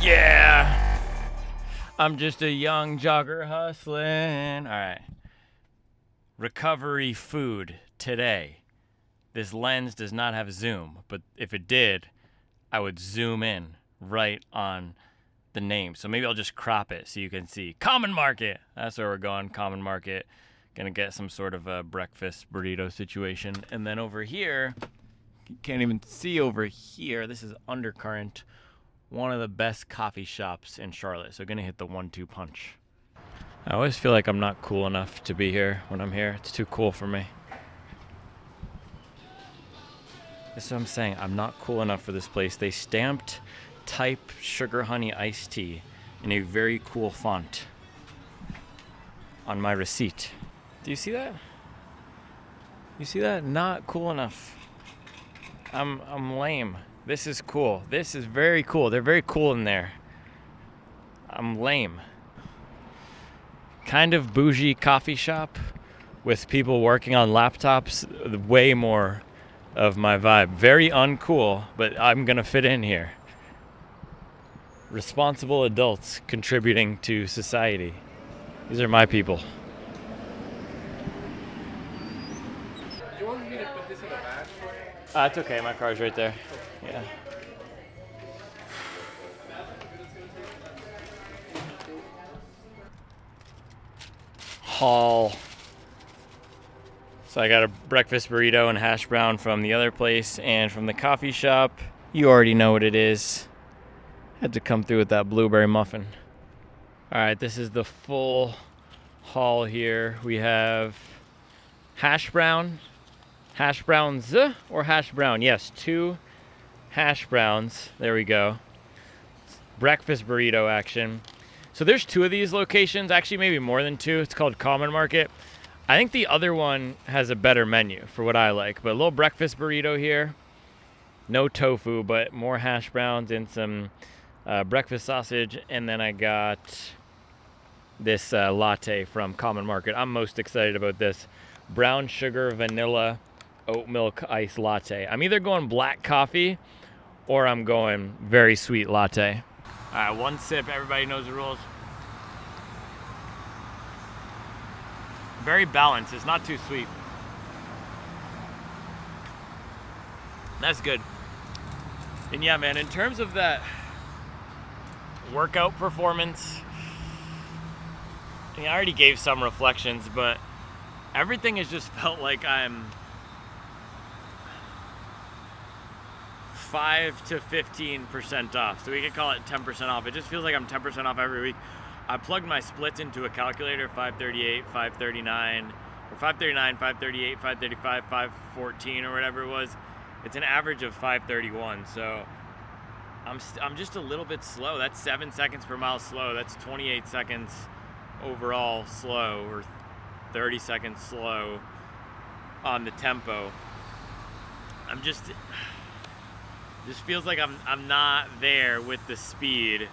Yeah, I'm just a young jogger hustling. All right, recovery food today. This lens does not have zoom, but if it did, I would zoom in right on the name. So maybe I'll just crop it so you can see. Common Market. That's where we're going, Common Market. Gonna get some sort of a breakfast burrito situation. And then over here, you can't even see over here, this is Undercurrent, one of the best coffee shops in Charlotte. So gonna hit the 1-2 punch. I always feel like I'm not cool enough to be here when I'm here. It's too cool for me. That's what I'm saying. I'm not cool enough for this place. They stamped type sugar honey iced tea in a very cool font on my receipt. Do you see that? You see that? Not cool enough. I'm lame. This is cool. This is very cool. They're very cool in there. I'm lame. Kind of bougie coffee shop with people working on laptops. Way more of my vibe. Very uncool, but I'm gonna fit in here. Responsible adults contributing to society. These are my people. Do you want me to put this in the bag for you? It's okay, my car's right there. Yeah. Haul. So I got a breakfast burrito and hash brown from the other place, and from the coffee shop, you already know what it is. Had to come through with that blueberry muffin. All right, this is the full haul here. We have hash browns or hash brown? Yes, 2 hash browns. There we go. Breakfast burrito action. So there's 2 of these locations, actually maybe more than 2. It's called Common Market. I think the other one has a better menu for what I like, but a little breakfast burrito here. No tofu, but more hash browns and some breakfast sausage. And then I got this latte from Common Market. I'm most excited about this. Brown sugar, vanilla, oat milk ice latte. I'm either going black coffee or I'm going very sweet latte. All right, 1 sip. Everybody knows the rules. Very balanced. It's not too sweet. That's good. And yeah, man, in terms of that workout performance, I mean, I already gave some reflections, but everything has just felt like I'm 5 to 15% off. So we could call it 10% off. It just feels like I'm 10% off every week. I plugged my splits into a calculator, 538, 539, or 539, 538, 535, 514, or whatever it was. It's an average of 531. So I'm just a little bit slow. That's 7 seconds per mile slow. That's 28 seconds overall slow, or 30 seconds slow on the tempo. Just feels like I'm not there with the speed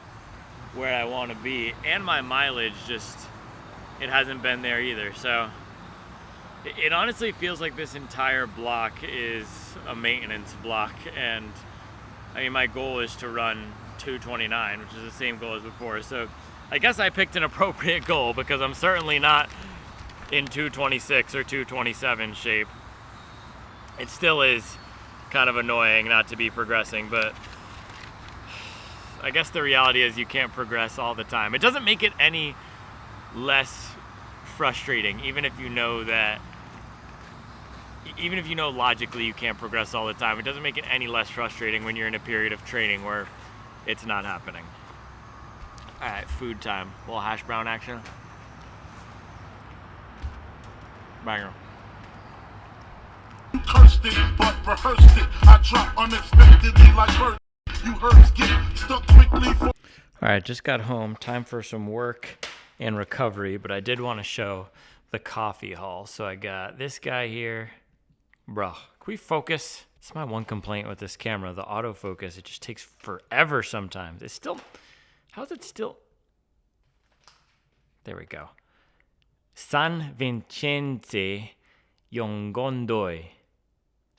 where I want to be, and my mileage it hasn't been there either. So it honestly feels like this entire block is a maintenance block, and I mean, my goal is to run 229, which is the same goal as before. So I guess I picked an appropriate goal, because I'm certainly not in 226 or 227 shape. It still is kind of annoying not to be progressing, but I guess the reality is you can't progress all the time. It doesn't make it any less frustrating, even if you know logically you can't progress all the time. It doesn't make it any less frustrating when you're in a period of training where it's not happening. All right, food time. A little hash brown action. Banger. You cursed it, but rehearsed it. I drop unexpectedly like bird. You herbs get stuck quickly for. All right, just got home. Time for some work and recovery, but I did want to show the coffee haul. So I got this guy here. Bro, can we focus? It's my one complaint with this camera, the autofocus. It just takes forever sometimes. It's still, how's it still? There we go. San Vicente Yongondoi.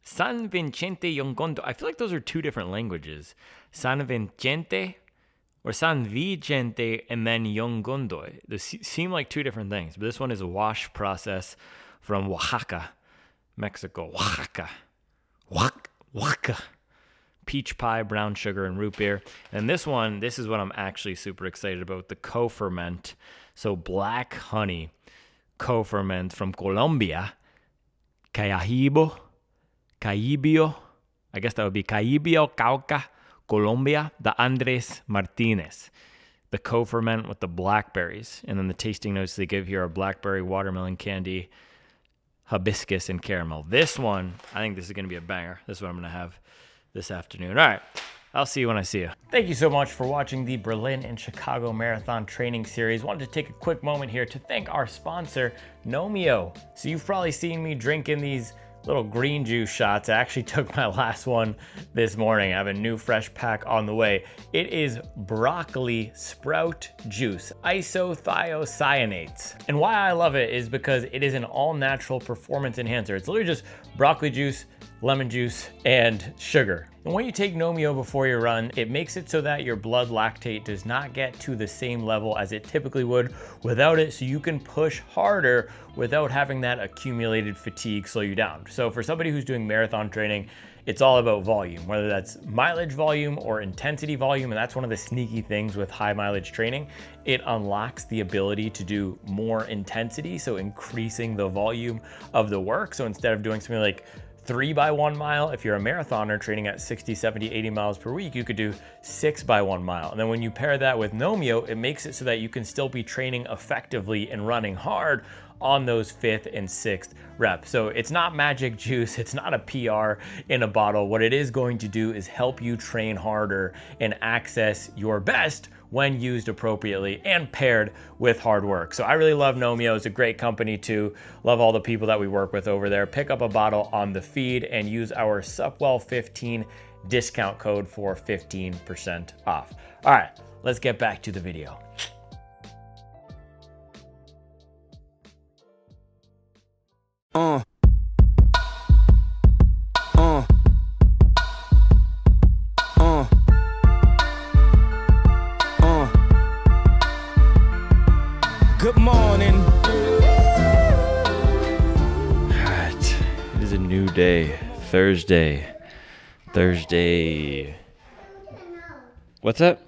San Vicente Yongondo. I feel like those are two different languages. San Vicente or San Vicente and then Yongondoi. They seem like two different things, but this one is a wash process from Oaxaca, Mexico. Oaxaca. Oaxaca. Peach pie, brown sugar, and root beer. And this is what I'm actually super excited about, the co-ferment. So black honey co-ferment from Colombia. Cayibio, I guess that would be Cayibio, Cauca, Colombia, the Andres Martinez. The co-ferment with the blackberries. And then the tasting notes they give here are blackberry, watermelon candy, hibiscus, and caramel. This one, I think this is going to be a banger. This is what I'm going to have this afternoon. All right, I'll see you when I see you. Thank you so much for watching the Berlin and Chicago Marathon Training Series. Wanted to take a quick moment here to thank our sponsor, Nomio. So you've probably seen me drinking these little green juice shots. I actually took my last one this morning. I have a new fresh pack on the way. It is broccoli sprout juice, isothiocyanates. And why I love it is because it is an all-natural performance enhancer. It's literally just broccoli juice, lemon juice, and sugar. And when you take Nomio before your run, it makes it so that your blood lactate does not get to the same level as it typically would without it, so you can push harder without having that accumulated fatigue slow you down. So for somebody who's doing marathon training, it's all about volume, whether that's mileage volume or intensity volume. And that's one of the sneaky things with high mileage training. It unlocks the ability to do more intensity, so increasing the volume of the work. So instead of doing something like 3 by 1 mile, if you're a marathoner training at 60, 70, 80 miles per week, you could do 6 by 1 mile. And then when you pair that with Nomio, it makes it so that you can still be training effectively and running hard on those 5th and 6th reps. So it's not magic juice, it's not a PR in a bottle. What it is going to do is help you train harder and access your best when used appropriately and paired with hard work. So I really love Nomio. It's a great company too. Love all the people that we work with over there. Pick up a bottle on the feed and use our Supwell15 discount code for 15% off. All right, let's get back to the video. Good morning. day. Thursday. What's that?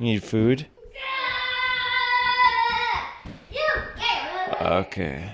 You need food? Okay.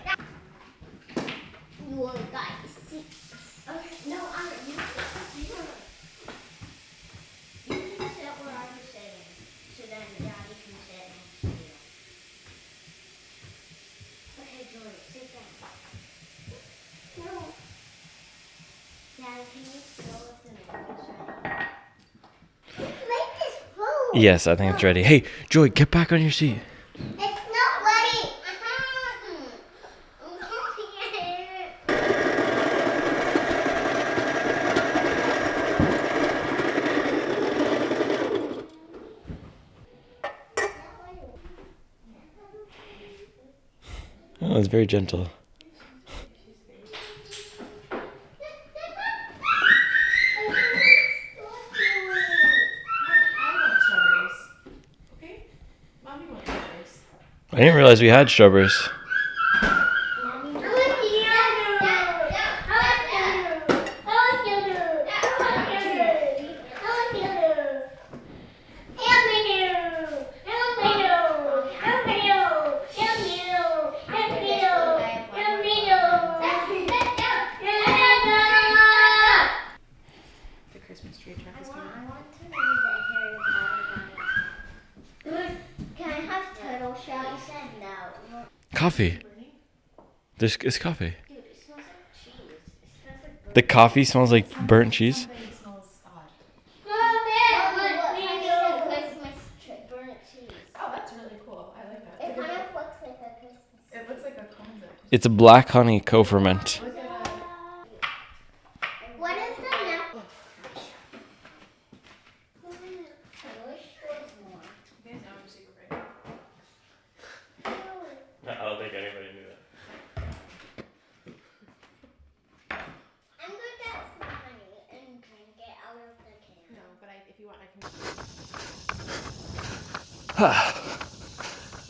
Yes, I think it's ready. Hey, Joy, get back on your seat. It's not ready. Oh, it's very gentle. I didn't realize we had strawberries. Coffee. This is coffee. The coffee smells like burnt cheese. It's a black honey co-ferment. What is the next? I don't think anybody knew that. I'm going to get some honey and drink it out of the can. No, but if you want, I can.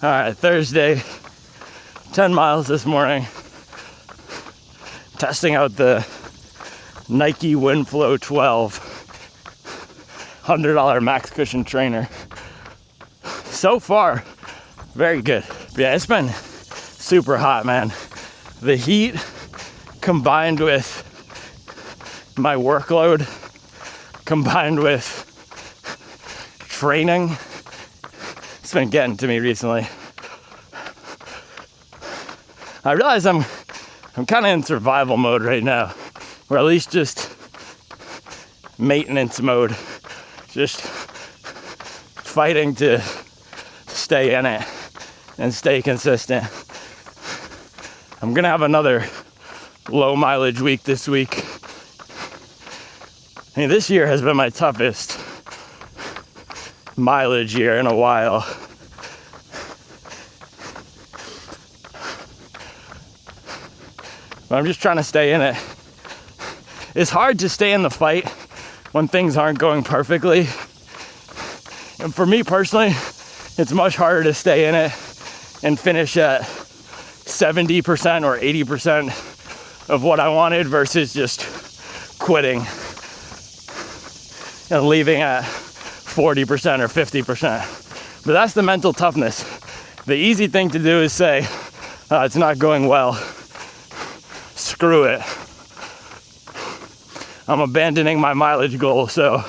All right, Thursday, 10 miles this morning. Testing out the Nike Windflow 12 $100 max cushion trainer. So far, very good. But yeah, it's been super hot, man. The heat combined with my workload, combined with training, it's been getting to me recently. I realize I'm kind of in survival mode right now, or at least just maintenance mode, just fighting to stay in it and stay consistent. I'm gonna have another low mileage week this week. I mean, this year has been my toughest mileage year in a while. But I'm just trying to stay in it. It's hard to stay in the fight when things aren't going perfectly. And for me personally, it's much harder to stay in it and finish at 70% or 80% of what I wanted versus just quitting and leaving at 40% or 50%. But that's the mental toughness. The easy thing to do is say, it's not going well. Screw it. I'm abandoning my mileage goal, so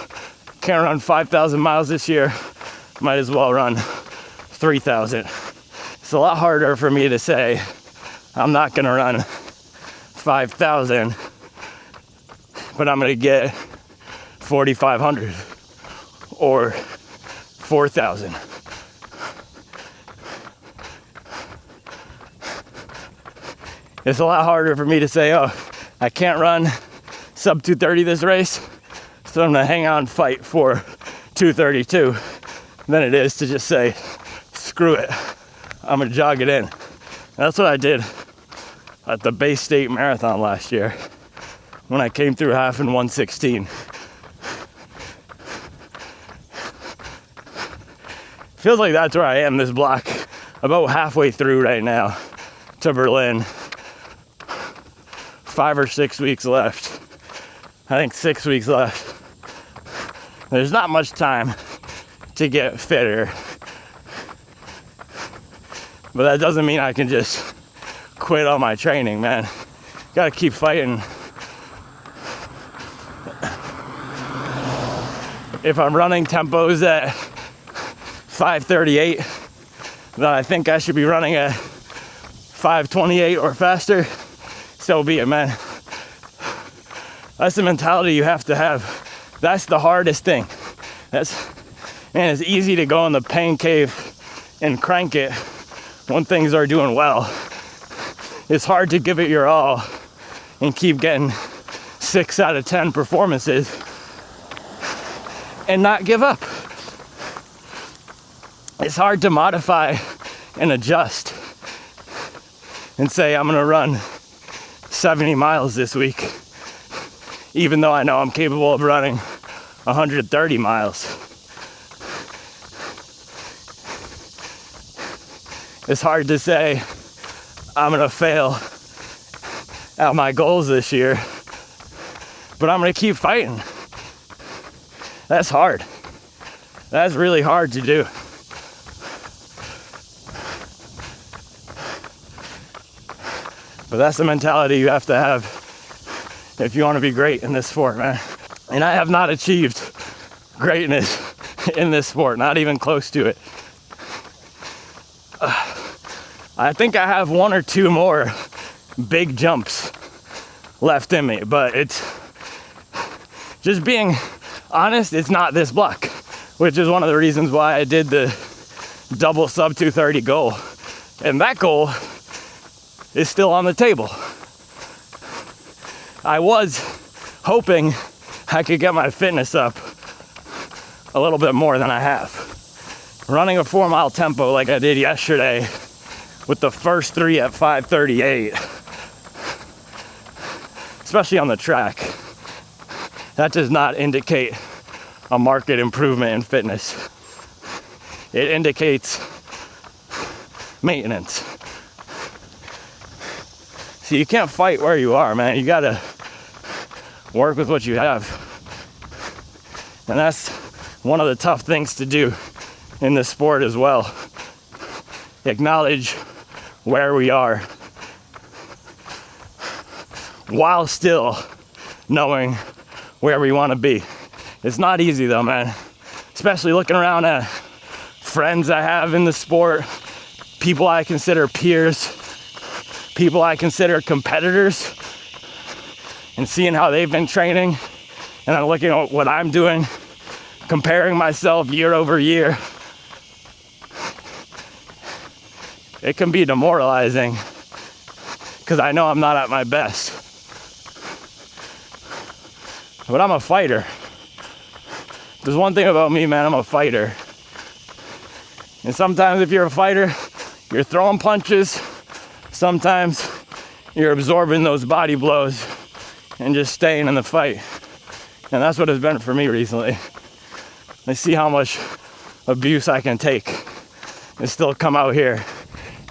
can't run 5,000 miles this year. Might as well run 3,000. It's a lot harder for me to say I'm not gonna run 5,000, but I'm gonna get 4,500 or 4,000. It's a lot harder for me to say, oh, I can't run sub 230 this race, so I'm gonna hang out and fight for 232 than it is to just say, screw it, I'm gonna jog it in. That's what I did at the Bay State Marathon last year when I came through half in 1:16. Feels like that's where I am this block, about halfway through right now. to Berlin. 5 or 6 weeks left. I think 6 weeks left. There's not much time to get fitter. But that doesn't mean I can just quit all my training, man. Gotta keep fighting. If I'm running tempos at 5:38, then I think I should be running at 5:28 or faster. So be it, man. That's the mentality you have to have. That's the hardest thing. Man, it's easy to go in the pain cave and crank it when things are doing well. It's hard to give it your all and keep getting 6 out of 10 performances and not give up. It's hard to modify and adjust and say, I'm gonna run 70 miles this week, even though I know I'm capable of running 130 miles. It's hard to say, I'm gonna fail at my goals this year, but I'm gonna keep fighting. That's hard. That's really hard to do. But that's the mentality you have to have if you want to be great in this sport, man. And I have not achieved greatness in this sport, not even close to it. I think I have 1 or 2 more big jumps left in me, but it's just being honest, it's not this block, which is one of the reasons why I did the double sub 230 goal. And that goal is still on the table. I was hoping I could get my fitness up a little bit more than I have. Running a 4-mile tempo like I did yesterday with the first 3 at 5:38, especially on the track, that does not indicate a marked improvement in fitness. It indicates maintenance. So you can't fight where you are, man. You gotta work with what you have. And that's one of the tough things to do in this sport as well. Acknowledge where we are while still knowing where we want to be. It's not easy though, man. Especially looking around at friends I have in the sport, people I consider peers, people I consider competitors, and seeing how they've been training, and I'm looking at what I'm doing, comparing myself year over year. It can be demoralizing because I know I'm not at my best. But I'm a fighter. There's one thing about me, man, I'm a fighter. And sometimes if you're a fighter, you're throwing punches. Sometimes you're absorbing those body blows and just staying in the fight. And that's what it's been for me recently. I see how much abuse I can take and still come out here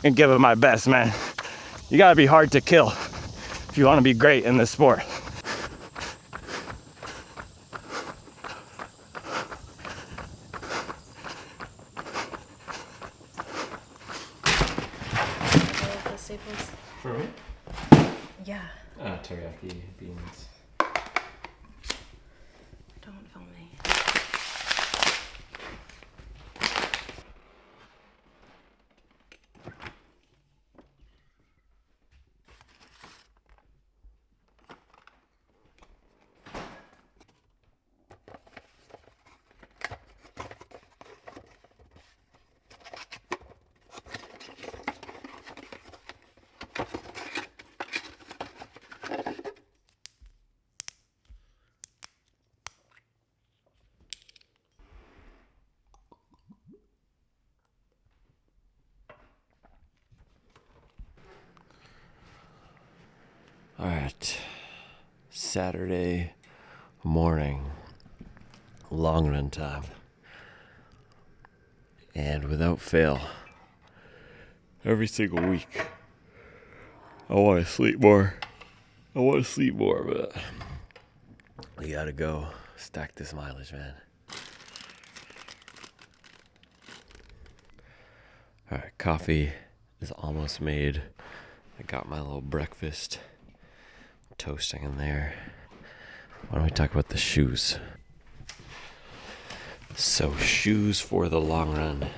and give it my best, man. You gotta be hard to kill if you wanna be great in this sport. For me? Yeah. Teriyaki beans. Don't film me. All right, Saturday morning, long run time, and without fail, every single week, I want to sleep more. But we gotta go stack this mileage, man. All right, coffee is almost made. I got my little breakfast toasting in there. Why don't we talk about the shoes? So, shoes for the long run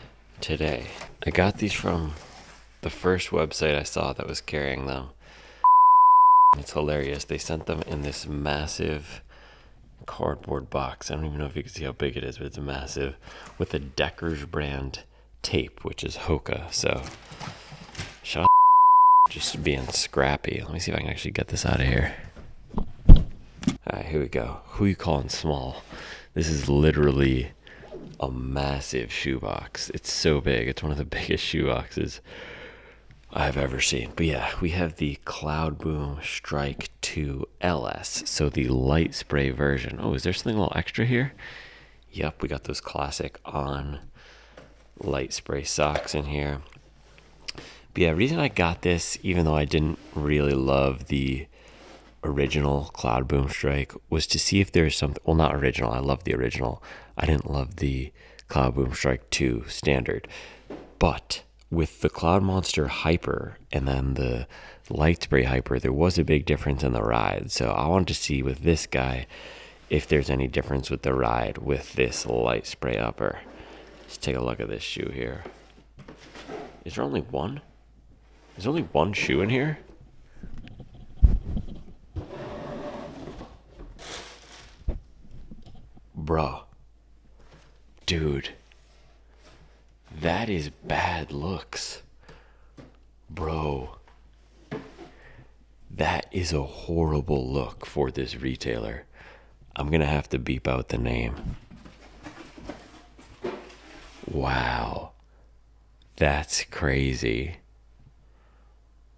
today. I got these from the first website I saw that was carrying them. It's hilarious. They sent them in this massive cardboard box. I don't even know if you can see how big it is, but it's massive, with a Deckers brand tape, which is Hoka. So, shout out just being scrappy. Let me see if I can actually get this out of here. Alright, here we go. Who you calling small? This is literally a massive shoebox. It's so big. It's one of the biggest shoe boxes I've ever seen. But yeah, we have the Cloud Boom Strike 2 LS. So the light spray version. Oh, is there something a little extra here? Yep, we got those classic On light spray socks in here. But yeah, reason I got this, even though I didn't really love the original Cloud Boom Strike, was to see if there's something, well, not original, I love the original. I didn't love the Cloud Boom Strike 2 standard. But with the Cloud Monster Hyper and then the Light Spray Hyper, there was a big difference in the ride. So I wanted to see with this guy if there's any difference with the ride with this Light Spray Upper. Let's take a look at this shoe here. Is there only one? There's only one shoe in here? Bruh. Dude. That is bad looks. Bro. That is a horrible look for this retailer. I'm gonna have to beep out the name. Wow. That's crazy.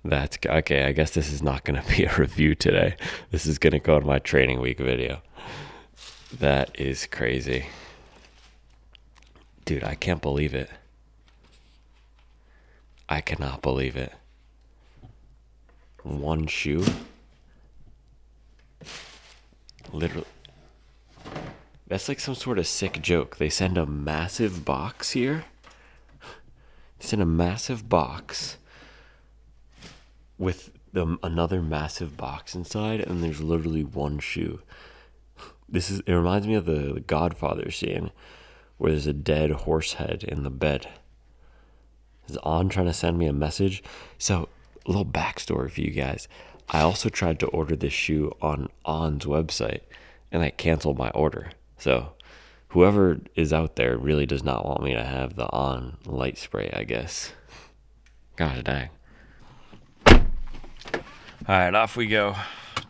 That's okay. I guess this is not gonna be a review today. This is gonna go in my training week video. That is crazy. Dude, I can't believe it. I cannot believe it. One shoe? Literally. That's like some sort of sick joke. They send a massive box here. They send a massive box with another massive box inside, and there's literally one shoe. It reminds me of the Godfather scene where there's a dead horse head in the bed. Is On trying to send me a message? So, a little backstory for you guys. I also tried to order this shoe on On's website, and I canceled my order. So, whoever is out there really does not want me to have the On light spray, I guess. Gosh dang. Alright, off we go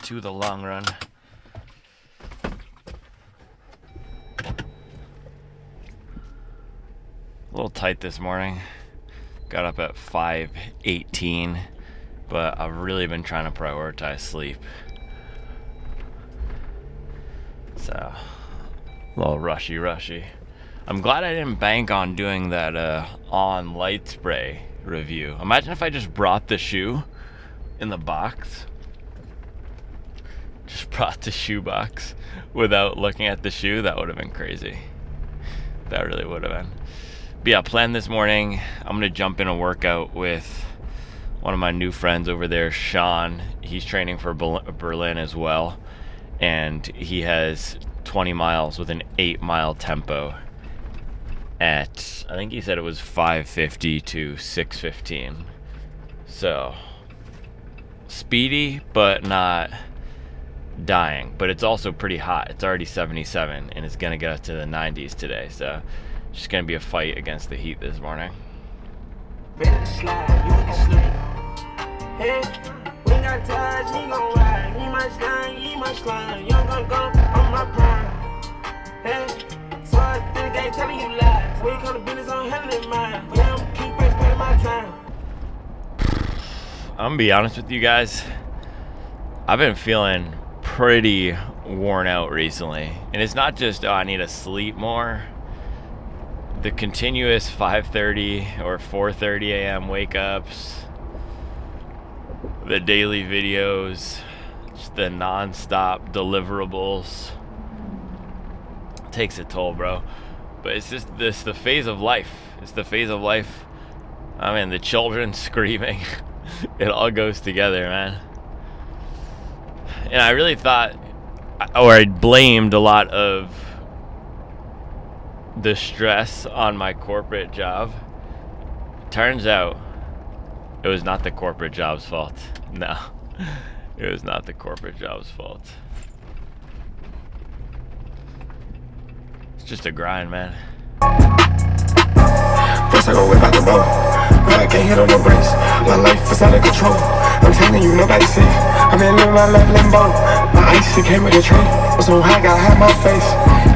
to the long run. A little tight this morning. Got up at 5:18, but I've really been trying to prioritize sleep. So, a little rushy. I'm glad I didn't bank on doing that On light spray review. Imagine if I just brought the shoe in the box. Just brought the shoe box without looking at the shoe. That would have been crazy. That really would have been. But yeah, plan this morning. I'm gonna jump in a workout with one of my new friends over there, Sean. He's training for Berlin as well, and he has 20 miles with an 8-mile tempo at, I think he said it was 5:50 to 6:15. So speedy, but not dying. But it's also pretty hot. It's already 77, and it's gonna get us to the 90s today. So it's just gonna be a fight against the heat this morning. I'm gonna be honest with you guys. I've been feeling pretty worn out recently. And it's not just, oh, I need to sleep more. The continuous 5:30 or 4:30 a.m. wake ups, the daily videos, just the non-stop deliverables. It takes a toll, bro. But it's just the phase of life. It's the phase of life. I mean, the children screaming. It all goes together, man. And I really thought, or I blamed a lot of the stress on my corporate job. Turns out it was not the corporate job's fault. No, it was not the corporate job's fault. It's just a grind, man. First I go whip out the boat, but I can't hit on no brakes. My life is out of control. I'm telling you, nobody's safe. I've been living my life limbo. My ice, it came with a tray. So high, gotta hide my face.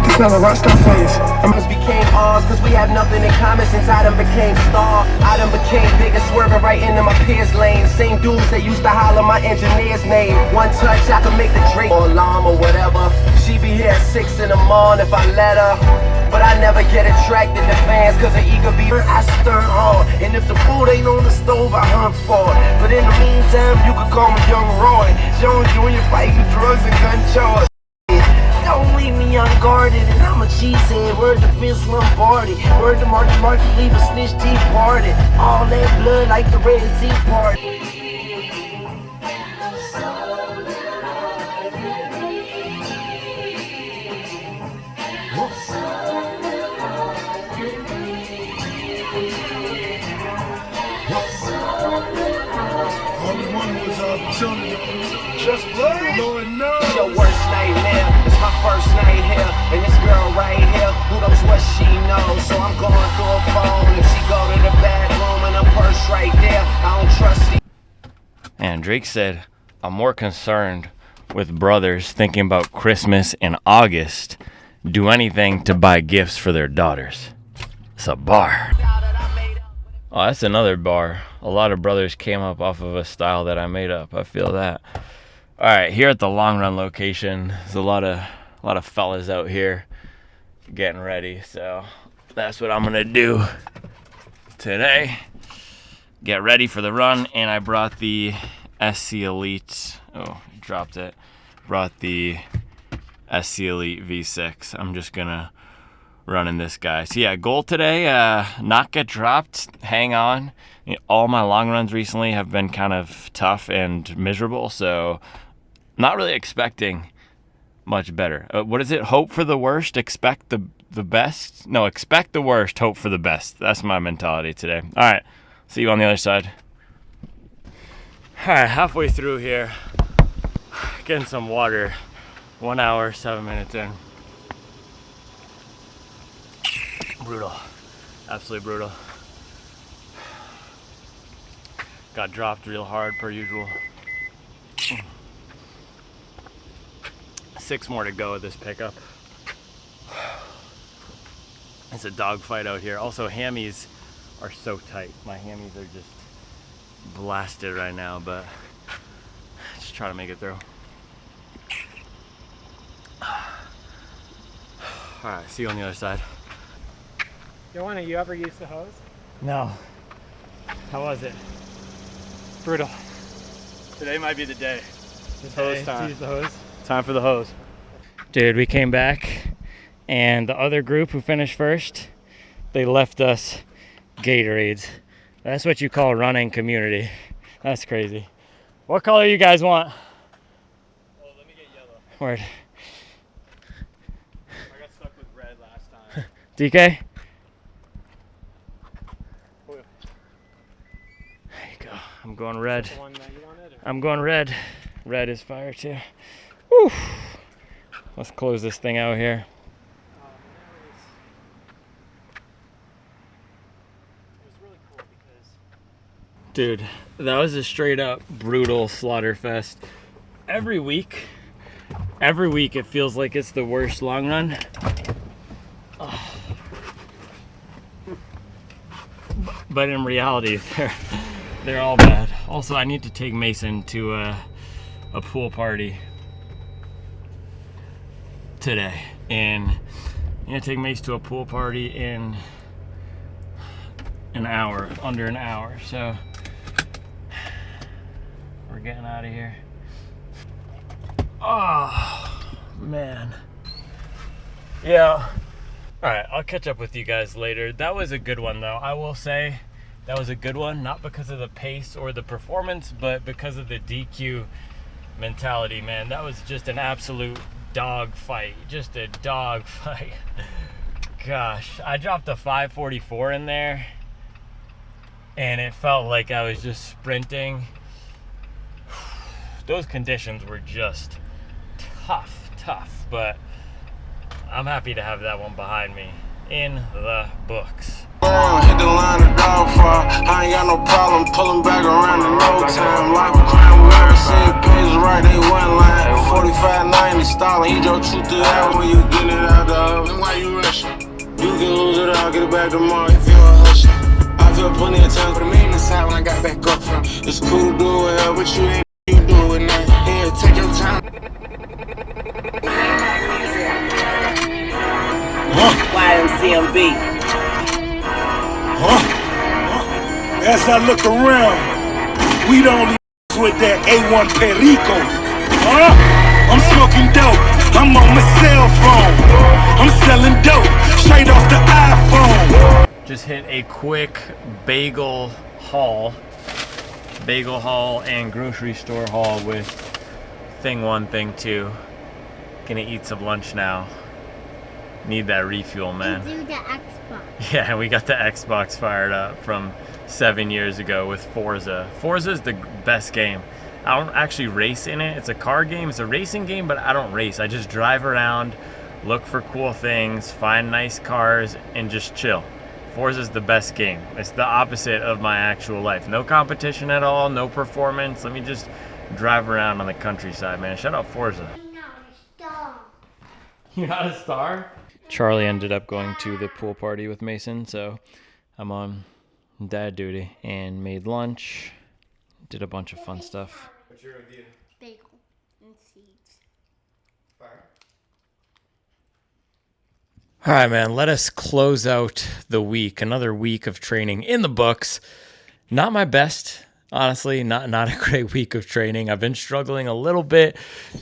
This not a rockstar phase. Us became ours, cause we have nothing in common since I done became star. I done became bigger, swerving right into my peers' lane. Same dudes that used to holler my engineer's name. One touch, I could make the Drake or alarm or whatever. She be here at 6 in the morning if I let her. But I never get attracted to fans cause her ego be hurt, I stir hard. And if the food ain't on the stove, I hunt for it. But in the meantime, you can call me Young Roy. Jones Jr. fighting drugs and gun charge. Don't leave me unguarded, and I'm a cheesehead. Word to Vince Lombardi, word to Marky Marky, leave a snitch tea party. All that blood like the Red Tea Party. Just blood, Lord knows. It's your worst nightmare. It's my first night here, and this girl right here, who knows what she knows? So I'm going through her phone. If she go to the bathroom and her purse right there, I don't trust it. And Drake said, I'm more concerned with brothers thinking about Christmas in August, do anything to buy gifts for their daughters. It's a bar. Oh, that's another bar. A lot of brothers came up off of a style that I made up. I feel that. All right, here at the long run location, there's a lot of fellas out here getting ready. So that's what I'm gonna do today. Get ready for the run, and I brought the SC Elite. Oh, dropped it. Brought the SC Elite V6. I'm just gonna running this guy. So yeah, goal today, not get dropped, hang on. You know, all my long runs recently have been kind of tough and miserable, so not really expecting much better. What is it? Hope for the worst, expect the best? No, expect the worst, hope for the best. That's my mentality today. All right, see you on the other side. All right, halfway through here, getting some water. 1 hour, 7 minutes in. Brutal, absolutely brutal. Got dropped real hard per usual. 6 more to go with this pickup. It's a dogfight out here. Also, hammies are so tight. My hammies are just blasted right now, but just try to make it through. All right, see you on the other side. Joanna, you ever used the hose? No. How was it? Brutal. Today might be the day. It's hose time. Use the hose. Time for the hose. Dude, we came back, and the other group who finished first, they left us Gatorades. That's what you call running community. That's crazy. What color you guys want? Oh, let me get yellow. Word. I got stuck with red last time. DK? There you go. I'm going red. The one that you wanted, or? I'm going red. Red is fire too. Woo. Let's close this thing out here. It was really cool because... Dude, that was a straight up brutal slaughter fest. Every week it feels like it's the worst long run. Oh. But in reality, they're all bad. Also, I need to take Mason to a pool party today, and I'm gonna take Mace to a pool party in an hour, under an hour. So we're we're getting out of here. Oh, man. Yeah. All right, I'll catch up with you guys later. That was a good one, though. I will say that was a good one, not because of the pace or the performance, but because of the DQ mentality, man. That was just an absolute dog fight. Just a dog fight. Gosh, I dropped a 5:44 in there, and it felt like I was just sprinting. Those conditions were just tough, but I'm happy to have that one behind me in the books. Hit the line of dog fire. I ain't got no problem pulling back around in no time. Life a crime, we ever seen pages right, they one line. 45-90 stalling, he drove 2 through that when you get it out the house. Then why you rushing? You can lose it, I'll get it back tomorrow if you're a hustler. I feel plenty of time for the maintenance side when I got back up from. It's cool to do it, but you ain't you do it now. Yeah, take your time. YMCMB. As I look around, we don't with that A1 Perico. I'm smoking dope, I'm on my cell phone. I'm selling dope, straight off the iPhone. Just hit a quick bagel haul and grocery store haul with thing 1, thing 2. Gonna eat some lunch now. Need that refuel, man. And do the Xbox. Yeah, we got the Xbox fired up from 7 years ago with Forza. Forza is the best game. I don't actually race in it. It's a car game. It's a racing game, but I don't race. I just drive around, look for cool things, find nice cars, and just chill. Forza is the best game. It's the opposite of my actual life. No competition at all, no performance. Let me just drive around on the countryside, man. Shout out Forza. I'm not a star. You're not a star? Charlie ended up going to the pool party with Mason, so I'm on dad duty and made lunch, did a bunch of fun stuff. What's your idea? Bagel and seeds. Fire. All right, man, let us close out the week. Another week of training in the books. Not my best, honestly, not a great week of training. I've been struggling a little bit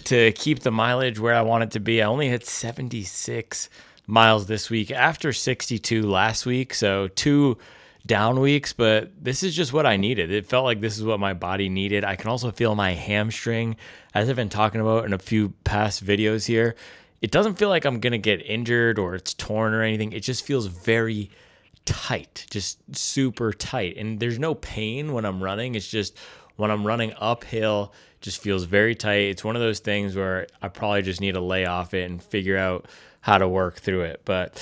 to keep the mileage where I want it to be. I only hit 76 miles this week after 62 last week, so 2 down weeks, but this is just what I needed. It felt like this is what my body needed. I can also feel my hamstring, as I've been talking about in a few past videos here. It doesn't feel like I'm gonna get injured or it's torn or anything. It just feels very tight, just super tight. And there's no pain when I'm running. It's just when I'm running uphill, just feels very tight. It's one of those things where I probably just need to lay off it and figure out how to work through it. But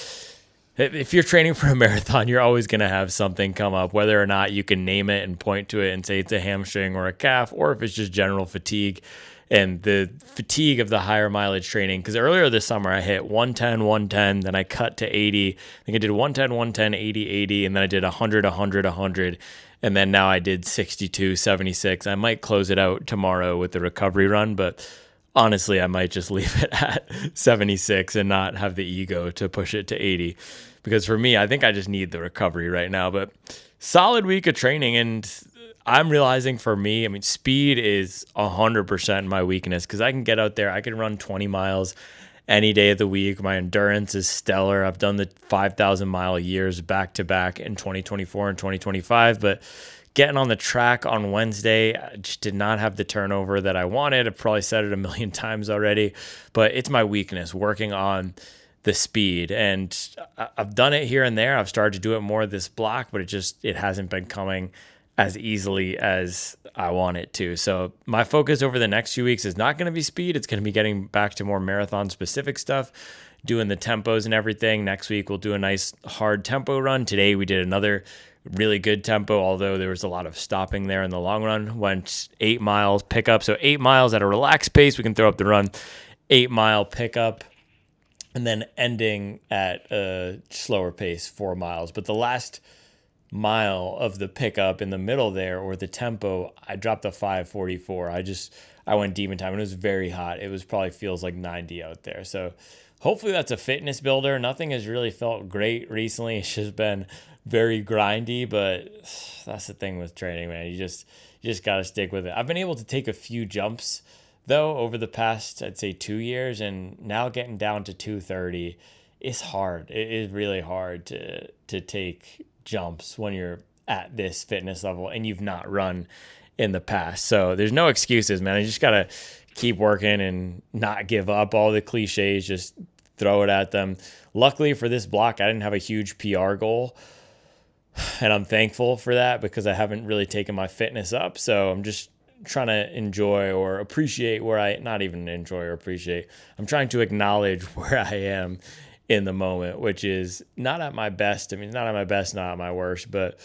if you're training for a marathon, you're always going to have something come up, whether or not you can name it and point to it and say it's a hamstring or a calf, or if it's just general fatigue and the fatigue of the higher mileage training. Because earlier this summer, I hit 110, then I cut to 80. I think I did 110, 80, and then I did 100. And then now I did 62, 76. I might close it out tomorrow with the recovery run, but honestly, I might just leave it at 76 and not have the ego to push it to 80. Because for me, I think I just need the recovery right now. But solid week of training. And I'm realizing for me, I mean, speed is 100% my weakness, because I can get out there. I can run 20 miles any day of the week. My endurance is stellar. I've done the 5,000 mile years back to back in 2024 and 2025. But getting on the track on Wednesday, I just did not have the turnover that I wanted. I've probably said it a million times already, but it's my weakness, working on the speed. And I've done it here and there. I've started to do it more this block, but it hasn't been coming as easily as I want it to. So my focus over the next few weeks is not going to be speed. It's going to be getting back to more marathon specific stuff, doing the tempos and everything. Next week, we'll do a nice hard tempo run. Today, we did another really good tempo, although there was a lot of stopping there in the long run. Went 8 miles pickup. So 8 miles at a relaxed pace. We can throw up the run, 8 mile pickup, and then ending at a slower pace, 4 miles. But the last mile of the pickup in the middle there, or the tempo, I dropped a 5:44. I went demon time, and it was very hot. It was probably feels like 90 out there. So hopefully that's a fitness builder. Nothing has really felt great recently. It's just been very grindy, but that's the thing with training, man. You just You just got to stick with it. I've been able to take a few jumps though over the past, I'd say 2 years, and now getting down to 230 is hard. It is really hard to take jumps when you're at this fitness level and you've not run in the past. So there's no excuses, man. You just got to keep working and not give up. All the cliches, just throw it at them. Luckily for this block, I didn't have a huge PR goal, and I'm thankful for that because I haven't really taken my fitness up. So I'm just trying to enjoy or appreciate not even enjoy or appreciate. I'm trying to acknowledge where I am in the moment, which is not at my best. I mean, not at my best, not at my worst, but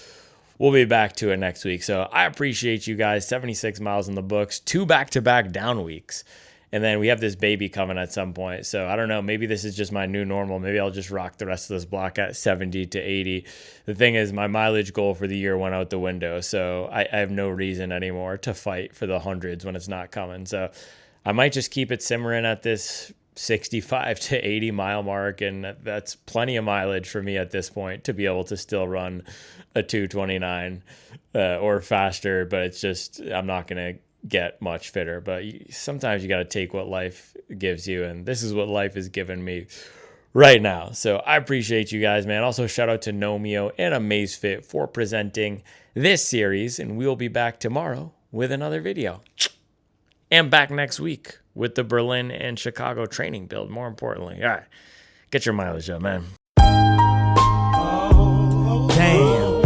we'll be back to it next week. So I appreciate you guys. 76 miles in the books, 2 back-to-back down weeks. And then we have this baby coming at some point. So I don't know, maybe this is just my new normal. Maybe I'll just rock the rest of this block at 70 to 80. The thing is, my mileage goal for the year went out the window. So I have no reason anymore to fight for the hundreds when it's not coming. So I might just keep it simmering at this 65 to 80 mile mark. And that's plenty of mileage for me at this point to be able to still run a 229 or faster. But it's just, I'm not going to get much fitter, but sometimes you got to take what life gives you, and this is what life has given me right now. So I appreciate you guys, man. Also, shout out to Nomio and Amazfit for presenting this series, and we'll be back tomorrow with another video, and back next week with the Berlin and Chicago training build. More importantly, all right, get your mileage up, man. Damn,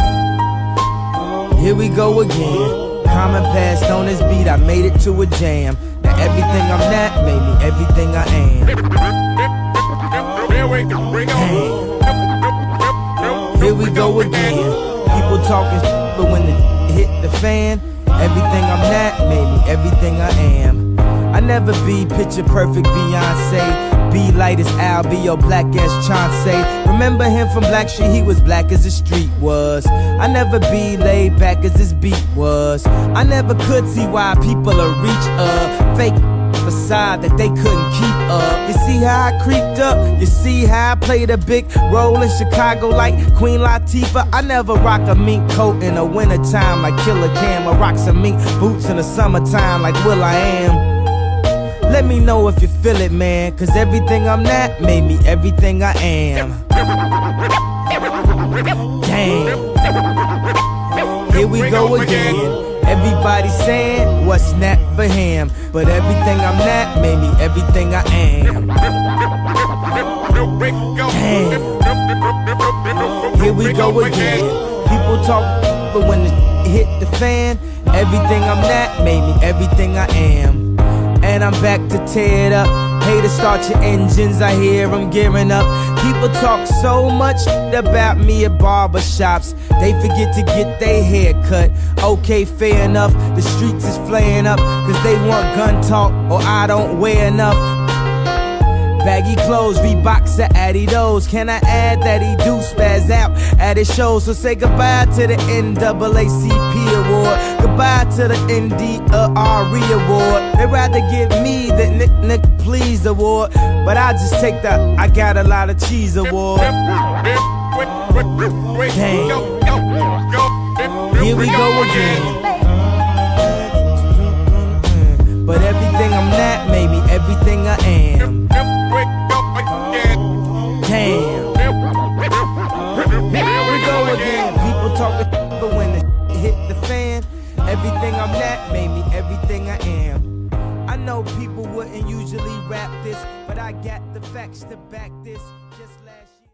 here we go again. Common passed on this beat, I made it to a jam. Now everything I'm not made me everything I am. Damn. Here we go again. People talking but when it hit the fan, everything I'm not made me everything I am. I never be picture perfect Beyonce. Be light as Al, be your black as Chauncey. Remember him from Black Street, he was black as the street was. I never be laid back as this beat was. I never could see why people are reach a fake facade that they couldn't keep up. You see how I creeped up? You see how I played a big role in Chicago like Queen Latifah? I never rock a mink coat in the wintertime like Killer Cam, or rock some mink boots in the summertime like Will I Am. Let me know if you feel it, man, cause everything I'm not made me everything I am. Damn. Here we go again. Everybody saying what's not for him, but everything I'm not made me everything I am. Damn. Here we go again. People talk, but when it hit the fan, everything I'm not made me everything I am. And I'm back to tear it up. Haters start your engines, I hear them gearing up. People talk so much about me at barbershops, they forget to get their hair cut. Okay, fair enough, the streets is flaring up, cause they want gun talk or I don't wear enough. Baggy clothes, Reeboks or Adidas. Can I add that he do spaz out at his shows? So say goodbye to the NAACP award, goodbye to the NDRE award. They'd rather give me the Nick Please award, but I just take the I got a lot of cheese award. Damn. Here we go again. But everything I'm not made me everything I am. Damn. Here we go again. People talking, but when it hit the fan, everything I'm not made me everything I am. I know people wouldn't usually rap this, but I got the facts to back this. Just last year.